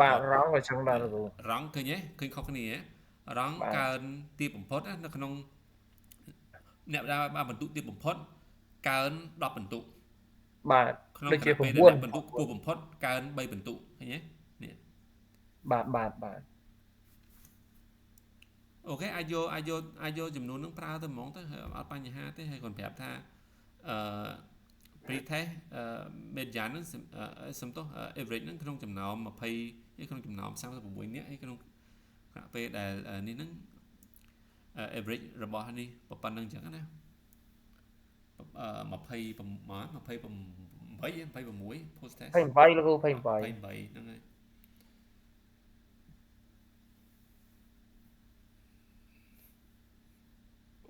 S3: បាទរងក៏ចឹងដែរលោកគ្រូ
S1: រងឃើញទេឃើញខុសគ្នារងកើនទាបបំផុតនៅក្នុងអ្នកដែលបានបន្ទុកទាបបំផុតកើន10បន្ទុក
S3: បាទ
S1: ក្នុង
S3: ដូចជា
S1: ពេល
S3: 9
S1: បន្ទុកខ្ពស់បំផុតកើន3បន្ទុកឃើញទេនេះ
S3: បាទ
S1: អូខេអាចយកចំនួនហ្នឹងប្រើទៅហ្មងទៅអត់បញ្ហាទេហើយគាត់ប្រាប់ថាpre-test median ហ្នឹងសំទោស average ហ្នឹងក្នុងចំណោម20ហើយក្នុងចំណោម36នាក់ហើយក្នុងខណៈពេលដែលនេះហ្នឹង average របស់នេះប៉ុណ្្នឹងអញ្ចឹងណា26 post test
S3: 28លោកគ្រូ28
S1: ហ្នឹងហើយ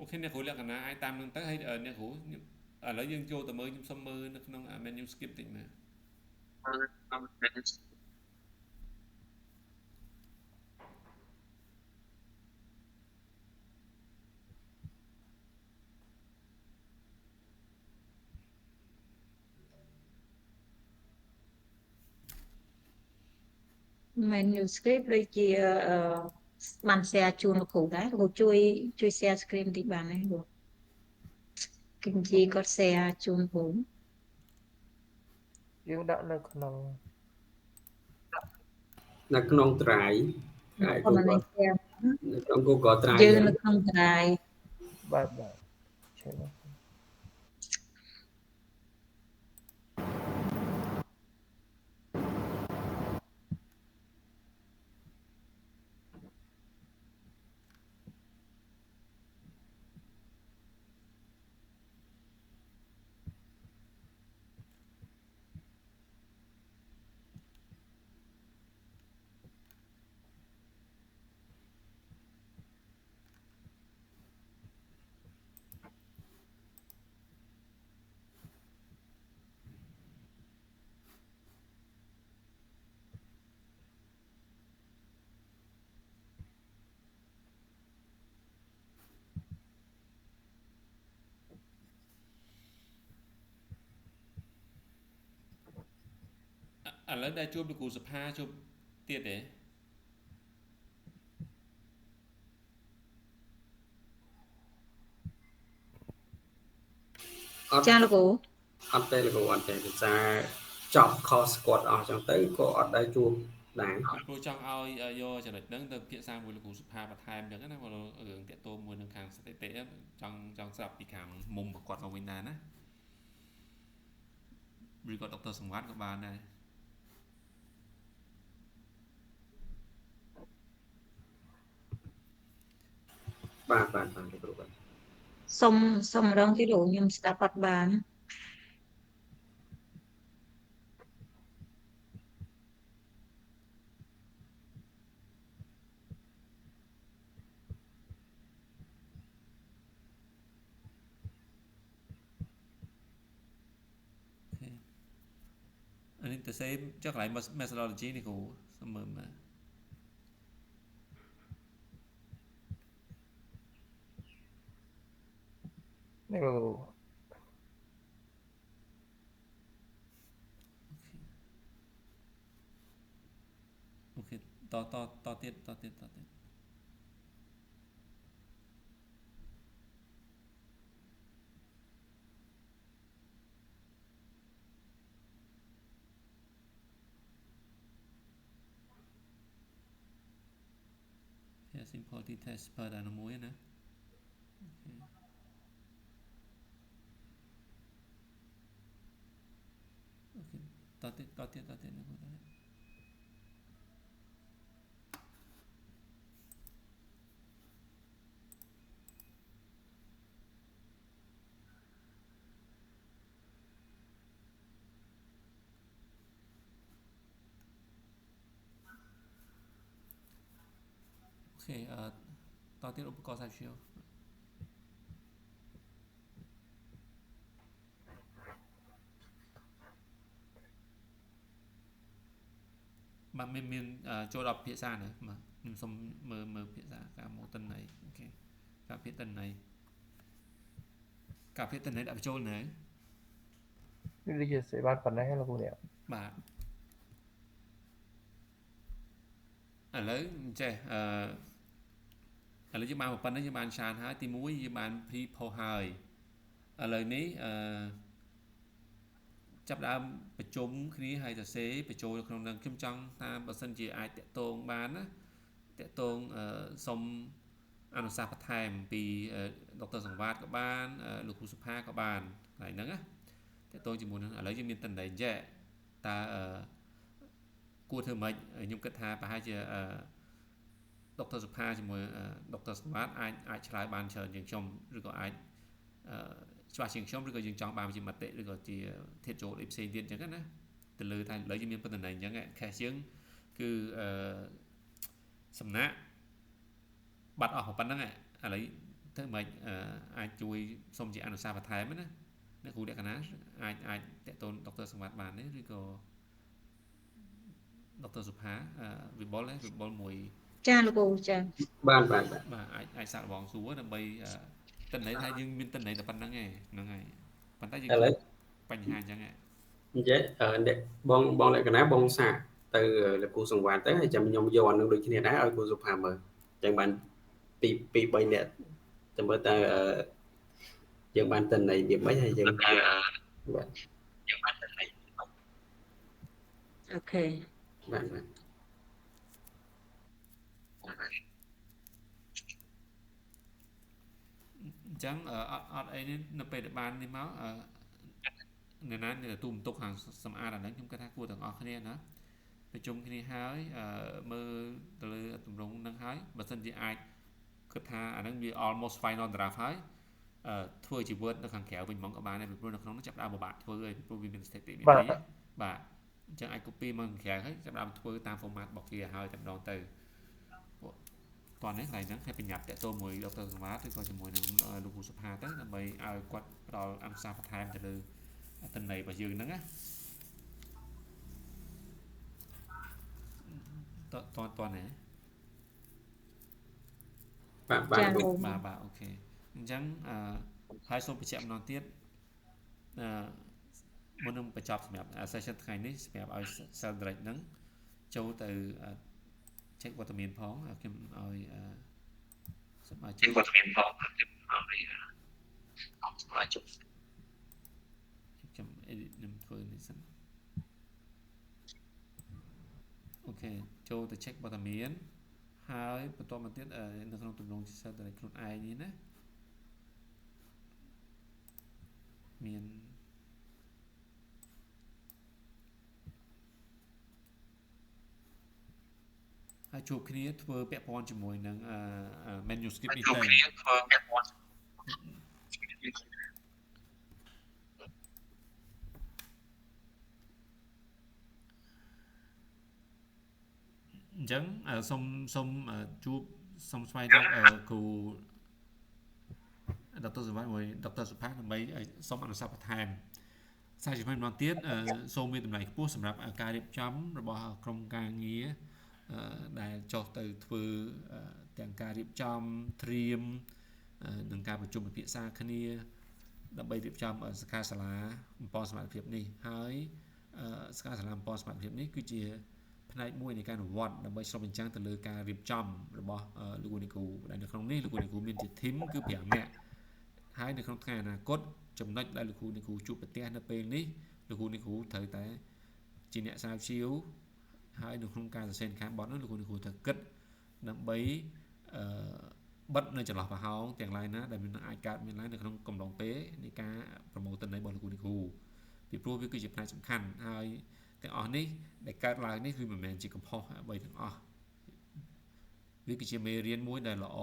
S1: អូខេអ្នកគ្រូលក្ខណៈឲ្យតាមនឹងទៅហើយអ្នកគ្រូឥឡូវយើងចូលទៅមើលខ្ញុំសុំមើលនៅក្នុង menu skip តិចមើល
S4: manuscript ដូចជាបាន share ជូនលោកគ្រូដែរលោកជួយ share screen តិចបានទេលោកគឹមជីគាត់ share ជូនគ្រូ
S3: យើងដាក់នៅក្នុង
S2: Drive
S4: គាត់នៅ share
S2: នៅក្នុង Google Drive
S4: យើងនៅក្នុង Drive
S3: បាទឆេះ
S1: អ ឥឡូវដែលជួបលោកគ្រូសុផាជួបទៀតទេ
S4: ចាលោកគ្រូ
S2: អត់ទេលោកគ្រូអត់ទេភាសាចប់ខុសគាត់អស់ចឹងទៅក៏អត់ដែរជួបដែរ
S1: គ្រូចង់ឲ្យយកចំណុចហ្នឹងទៅភាសាមួយលោកគ្រូសុផាបន្ថែមចឹងណាបើរឿងតាក់ទងមួយនឹងខាងស្ថិតិចង់ស្រាប់ពីខាងមុំរបស់គាត់មកវិញដែរណាឬក៏ដុកទ័រសង្វាតក៏បានដែរ
S2: បាទលោកគ្រូបាទ
S4: សុំម្ដងទៀតលោកខ្ញុំស្ដាប់អត់បាន
S1: អានេះទៅសេចុះកន្លែង methodology នេះគ្រូសុំមើលមើល
S3: នេះលោកគ្រូ
S1: អូខេតទៀតsimple test បើតែមួយណាអូខេតទៀតនេះគាត់អូខេតទៀតឧបករណ៍សាច់ឈៀវបាទមានចូលដល់ភាសាណាបាទខ្ញុំសុំមើលភាសាការមកតិន័យអូខេការភាតិន័យដាក់បញ្ចូលណា
S3: នេះដូចជាសេបានប៉ុណ្ណេះលោកគ្រូនេះ
S1: បាទឥឡូវចេះឥឡូវយើងបានប៉ុណ្ណឹងយើងបានច្រើនហើយទី1យើងបាន pre-post ហើយឥឡូវនេះចាប់ដើមប្រជុំគ្នាហើយសរសេរបញ្ចូលក្នុងនឹងខ្ញុំចង់តាមបើសិនជាអាចតាក់ទងបានណាតាក់ទងសុំអនុសាសន៍បន្ថែមពីដុកទ័រសង្វាតក៏បានលោកគ្រូសុផាក៏បានកន្លែងហ្នឹងណាតាក់ទងជាមួយនឹងឥឡូវយើងមានតន្ត្រីចែកតើគួរធ្វើម៉េចខ្ញុំគិតថាប្រហែលជាដុកទ័រសុផាជាមួយដុកទ័រសង្វាតអាចឆ្លើយបានច្រើនជាងខ្ញុំឬក៏អាចច្បាស់ជាងខ្ញុំឬក៏យើងចង់បានជាមតិឬក៏ជាធាតុចូលអីផ្សេងទៀតអញ្ចឹងណាទៅលើថាឥឡូវយើងមានប៉ុណ្ណឹងអញ្ចឹងខេសយើងគឺសំណាក់បាត់អស់ប៉ុណ្ណឹងឥឡូវធ្វើម៉េចអាចជួយសុំជាអនុសាសន៍បន្ថែមណាអ្នកគ្រូលក្ខណៈអាចតាក់ទងដុកទ័រសង្វាតបានទេឬក៏ដុកទ័រសុផាវិបុលមួយ
S4: ចាលោកគ្រូចា
S2: បាទ
S1: អាចសាកល្បងសួរដើម្បីតន្ន័យថាយើងមានតន្ន័យតែប៉ុណ្្នឹងឯងហ្នឹងហើយប៉ុន្តែយើងបញ្ហាអញ្ចឹង
S2: និយាយអ្នកបងលក្ខណៈបងសាកទៅលោកគ្រូសង្វាតទៅហើយចាំខ្ញុំយកអានឹងដូចគ្នាដែរឲ្យគ្រូសុផាមើលអញ្ចឹងបានពី3នាក់ចាំមើលតើយើងបានតន្ន័យវាមិនហើយយើងបាទយើងបានតន្ន័យ
S4: អូខេ
S2: បាទ
S1: អញ្ចឹងអត់អីនេះនៅពេលដែលបាននេះមកនៅណានៅទូបន្ទុកខាងសម្អាតអាហ្នឹងខ្ញុំគិតថាគួរទាំងអស់គ្នាណាប្រជុំគ្នាហើយមើលទៅលើទម្រង់ហ្នឹងហើយបើសិនជាអាចគិតថាអាហ្នឹងវា almost final draft ហើយធ្វើជា word នៅខាងក្រៅវិញហ្មងក៏បានដែរពីព្រោះនៅក្នុងនោះចាប់ដើមពិបាកធ្វើហើយពីព្រោះវាមាន static មានអីបាទអញ្ចឹងអាច copy មកខាងក្រៅហើយចាប់ដើមធ្វើតាម format របស់គេហើយតែម្ដងទៅតោះនេះកន្លែងហ្នឹងឲ្យប្រញាប់តាក់ទងមួយដុកទ័រសង្វាតឬក៏ជាមួយនឹងលោកគ្រូសុផាទៅដើម្បីឲ្យគាត់ផ្ដល់អនុសាសន៍បន្ថែមទៅលើតន័យរបស់យើងហ្នឹងណាតណាបាទអូខេអញ្ចឹងហើយសូមបញ្ជាក់ម្ដងទៀត មុននឹងបញ្ចប់សម្រាប់ session ថ្ងៃនេះសម្រាប់ឲ្យ cell direct ហ្នឹងចូលទៅ check វត្តមានផងខ្ញុំឲ្យសមាជិកវត្តមានផងខ្ញុំឲ្យសមាជិកខ្ញុំ edit នឹងធ្វើនេះសិនអូខេចូលទៅ check វត្តមានហើយបន្តមកទៀតនៅក្នុងទម្រង់ cell direct ខ្លួនឯងនេះណាមានហើយជួបគ្នាធ្វើពាក់ព័ន្ធជាមួយនឹងmanuscript នេះទៅជួបគ្នាធ្វើពាក់ព័ន្ធអញ្ចឹងសូមជួបសូមស្វែងរកគ្រូដុកទ័រសុវត្ថិមួយដុកទ័រសុផាដើម្បីសូមអនុសាសន៍បន្ថែម40ម្ដងទៀតសូមមានតម្លៃខ្ពស់សម្រាប់ការរៀបចំរបស់ក្រុមការងារដែលចុះទៅធ្វើទាំងការរៀបចំត្រៀមនិងការប្រជុំពិភាក្សាគ្នាដើម្បីរៀបចំសិក្ខាសាលាបំពន់សមត្ថភាពនេះហើយសិក្ខាសាលាបំពន់សមត្ថភាពនេះគឺជាផ្នែកមួយនៃការអនុវត្តដើម្បីឆ្លុះបញ្ចាំងទៅលើការរៀបចំរបស់លោកគ្រូដែលនៅក្នុងនេះលោកគ្រូមានជា team គឺ5នាក់ហើយនៅក្នុងថ្ងៃអនាគតចំណុចដែលលោកគ្រូជួបប្រទះនៅពេលនេះលោកគ្រូត្រូវតែជាអ្នកស្រាវជ្រាវហើយនៅក្នុងការសរសេរខាងបទនោះលោកគ្រូត្រូវគិតដើម្បីបិទនៅចន្លោះប្រហោងទាំងឡាយណាដែលអាចកើតមានឡើងនៅក្នុងកំឡុងពេលនៃការប្រមូលទិន្នន័យរបស់លោកគ្រូពីព្រោះវាគឺជាផ្នែកសំខាន់ហើយទាំងអស់នេះដែលកើតឡើងនេះគឺមិនមែនជាកំហុសអ្វីទាំងអស់វាគឺជាមេរៀនមួយដែលល្អ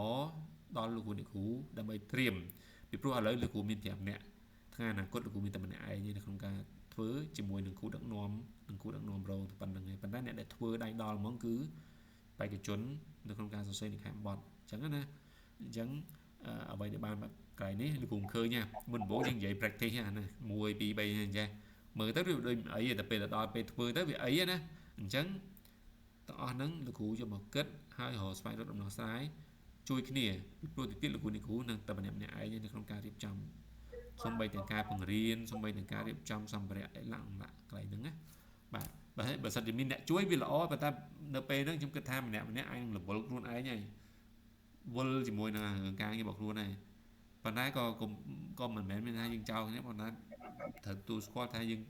S1: ដល់លោកគ្រូដើម្បីត្រៀមពីព្រោះឥឡូវលោកគ្រូមាន5នាក់ថ្ងៃអនាគតលោកគ្រូមានតែម្នាក់ឯងនៅក្នុងការធ្វើជាមួយនឹងគ្រូដឹកនាំនិងគ្រូដឹកនាំរងទៅប៉ុណ្្នឹងឯងប៉ុន្តែអ្នកដែលធ្វើដៃដល់ហ្មងគឺបេក្ខជននៅក្នុងការសរសេរនិកាយបទអញ្ចឹងណាអញ្ចឹងអ្វីដែលបានមកកន្លែងនេះលោកគ្រូឃើញមុនដំបូងយើងនិយាយ practice ណា1 2 3អញ្ចឹងមើលទៅវាដូចអីតែពេលដល់ពេលធ្វើទៅវាអីណាអញ្ចឹងទាំងអស់ហ្នឹងលោកគ្រូយកមកគិតហើយរកស្វែងរកដំណោះស្រាយជួយគ្នាពីព្រោះទីទៀតលោកគ្រូនឹងតែម្នាក់ឯងនៅក្នុងការរៀបចំសូម្បីទាំងការបង្រៀនសូម្បីទាំងការរៀបចំសម្ភារៈអីឡើងកន្លែងហ្នឹងណាបាទបើសិនជាមានអ្នកជួយវាល្អប៉ុន្តែនៅពេលហ្នឹងខ្ញុំគិតថាម្នាក់អាចនឹងរវល់ខ្លួនឯងហើយវល់ជាមួយនឹងរឿងការងាររបស់ខ្លួនហើយប៉ុន្តែក៏មិនមែនមានថាយើងចោលគ្នាប៉ុន្តែត្រូវទូស្គាល់ថាយើង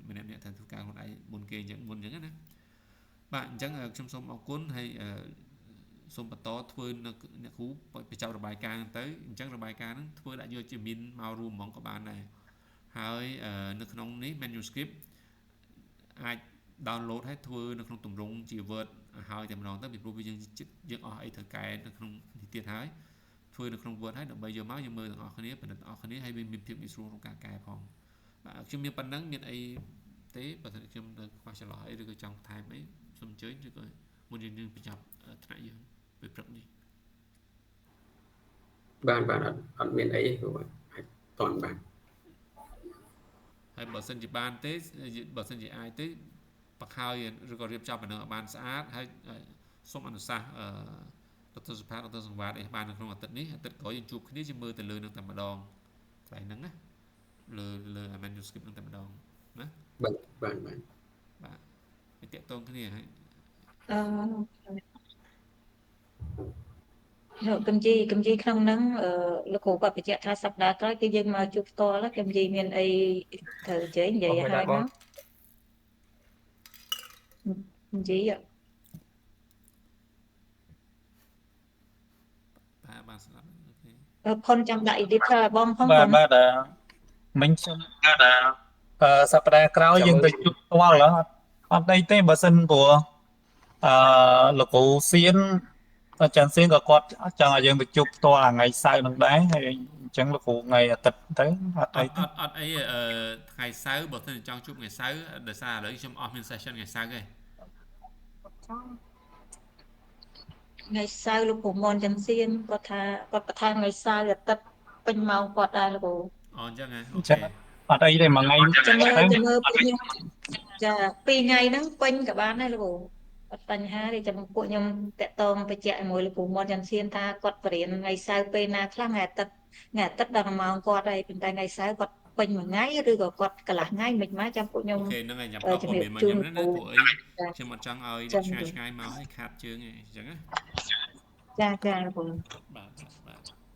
S1: ម្នាក់ត្រូវធ្វើការខ្លួនឯងមុនគេអញ្ចឹងណាបាទអញ្ចឹងខ្ញុំសូមអរគុណហើយសូមបន្តធ្វើនៅអ្នកគ្រូបញ្ចប់របាយការណ៍ទៅអញ្ចឹងរបាយការណ៍ហ្នឹងធ្វើដាក់យកជាមានមករួមហ្មងក៏បានដែរហើយនៅក្នុងនេះ manuscript អាច download ហើយធ្វើនៅក្នុងទម្រង់ជា Word ហើយតែម្ដងទៅពីព្រោះវាយើងអស់អីត្រូវកែនៅក្នុងនេះទៀតហើយធ្វើនៅក្នុង Word ហើយដើម្បីយកមកយើងមើលទាំងអស់គ្នាពិនិត្យទាំងអស់គ្នាហើយវាមានភាពងាយស្រួលក្នុងការកែផងបាទខ្ញុំមានប៉ុណ្ណឹងមានអីទេបើថាខ្ញុំនៅខ្វះចន្លោះអីឬក៏ចង់ថែមអីសូមអញ្ជើញឬក៏មុនយើងបញ្ចប់ថ្នាក់យើងពេលព្រឹកនេះ
S2: បានអត់មានអីគ្រូអាចតន់បាន
S1: ហើយបើសិនជាបានទេបើសិនជាអាចទេបង្ហើយឬក៏រៀបចំឲ្យបានស្អាតហើយសូមអនុសាសន៍ដុកទ័រសុផាតដុកទ័រសង្វាតឲ្យបាននៅក្នុងអាទិត្យនេះអាទិត្យក្រោយយើងជួបគ្នាយើងមើលទៅលើនឹងតែម្ដងកន្លែងហ្នឹងណាលើ manuscript នឹងតែម្ដងណា
S2: បាទ
S1: វាតាក់ទងគ្នាហើយ
S4: កំជីក្នុងហ្នឹងលោកគ្រូគាត់បញ្ជាក់ថាសប្តាហ៍ក្រោយគឺយើងមកជួបផ្ទាល់កំជីមានអីត្រូវនិយាយឲ្យហើយមកកំជី
S1: បានស្ដាប់អូខេ
S4: ផុនចង់ដាក់ editor បងផង
S7: បាទមិញខ្ញុំសប្តាហ៍ក្រោយយើងទៅជួបផ្ទាល់អត់អីទេបើសិនព្រោះលោកគ្រូសៀនអាចារ្យសៀនក៏គាត់ចង់ឲ្យយើងទៅជួបផ្ទាល់ថ្ងៃសៅរ៍នឹងដែរហើយអញ្ចឹងលោកគ្រូថ្ងៃអាទិត្យទៅអត់អី
S1: ថ្ងៃសៅរ៍បើសិនចង់ជួបថ្ងៃសៅរ៍ដោយសារឥឡូវខ្ញុំអស់មាន session ថ្ងៃសៅរ៍ទេ
S4: ថ្ងៃសៅរ៍លោកគ្រូមនចាំសៀនគាត់ថាគាត់បន្ថែមថ្ងៃសៅរ៍អាទិត្យពេញម៉ោងគាត់ដែរលោកគ្រូ
S1: អញ្ចឹងហ៎
S7: អូខេអត់អីទេមួយថ្ងៃ
S4: ចាំមើលពីខ្ញុំចា2ថ្ងៃហ្នឹងពេញក៏បានដែរលោកគ្រូអត់បញ្ហាទេចាំពួកខ្ញុំតាក់ទងបញ្ជាក់ជាមួយលោកគ្រូមនចាំសៀនថាគាត់បរៀនថ្ងៃសៅរ៍ពេលណាខ្លះថ្ងៃអាទិត្យដល់ម៉ោងគាត់ហើយប៉ុន្តែថ្ងៃសៅរ៍គាត់ ពេញមួយថ្ងៃឬក៏គាត់កន្លះថ្ងៃមិនមកចាំពួកខ្ញុំ
S1: អូខេហ្នឹងហើយខ្ញុំផ្ដល់ព័ត៌មានមកខ្ញុំណាពួកអីខ្ញុំអត់ចង់ឲ្យអ្នកឆ្ងាយឆ្ងាយមកឲ្យខាតជើងឯងអញ្ចឹងណា
S4: ចាបង
S1: បាទ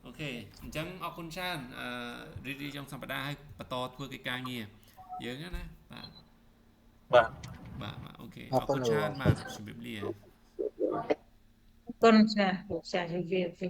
S1: អូខេអញ្ចឹងអរគុណច្រើនរីកtrongសប្តាហ៍ឲ្យបន្តធ្វើកិច្ចការងារយើងណាបាទអូខេអរគុណច្រើនបាទជំរាបលា
S4: អរគុណចាលោកចាជំរាបលា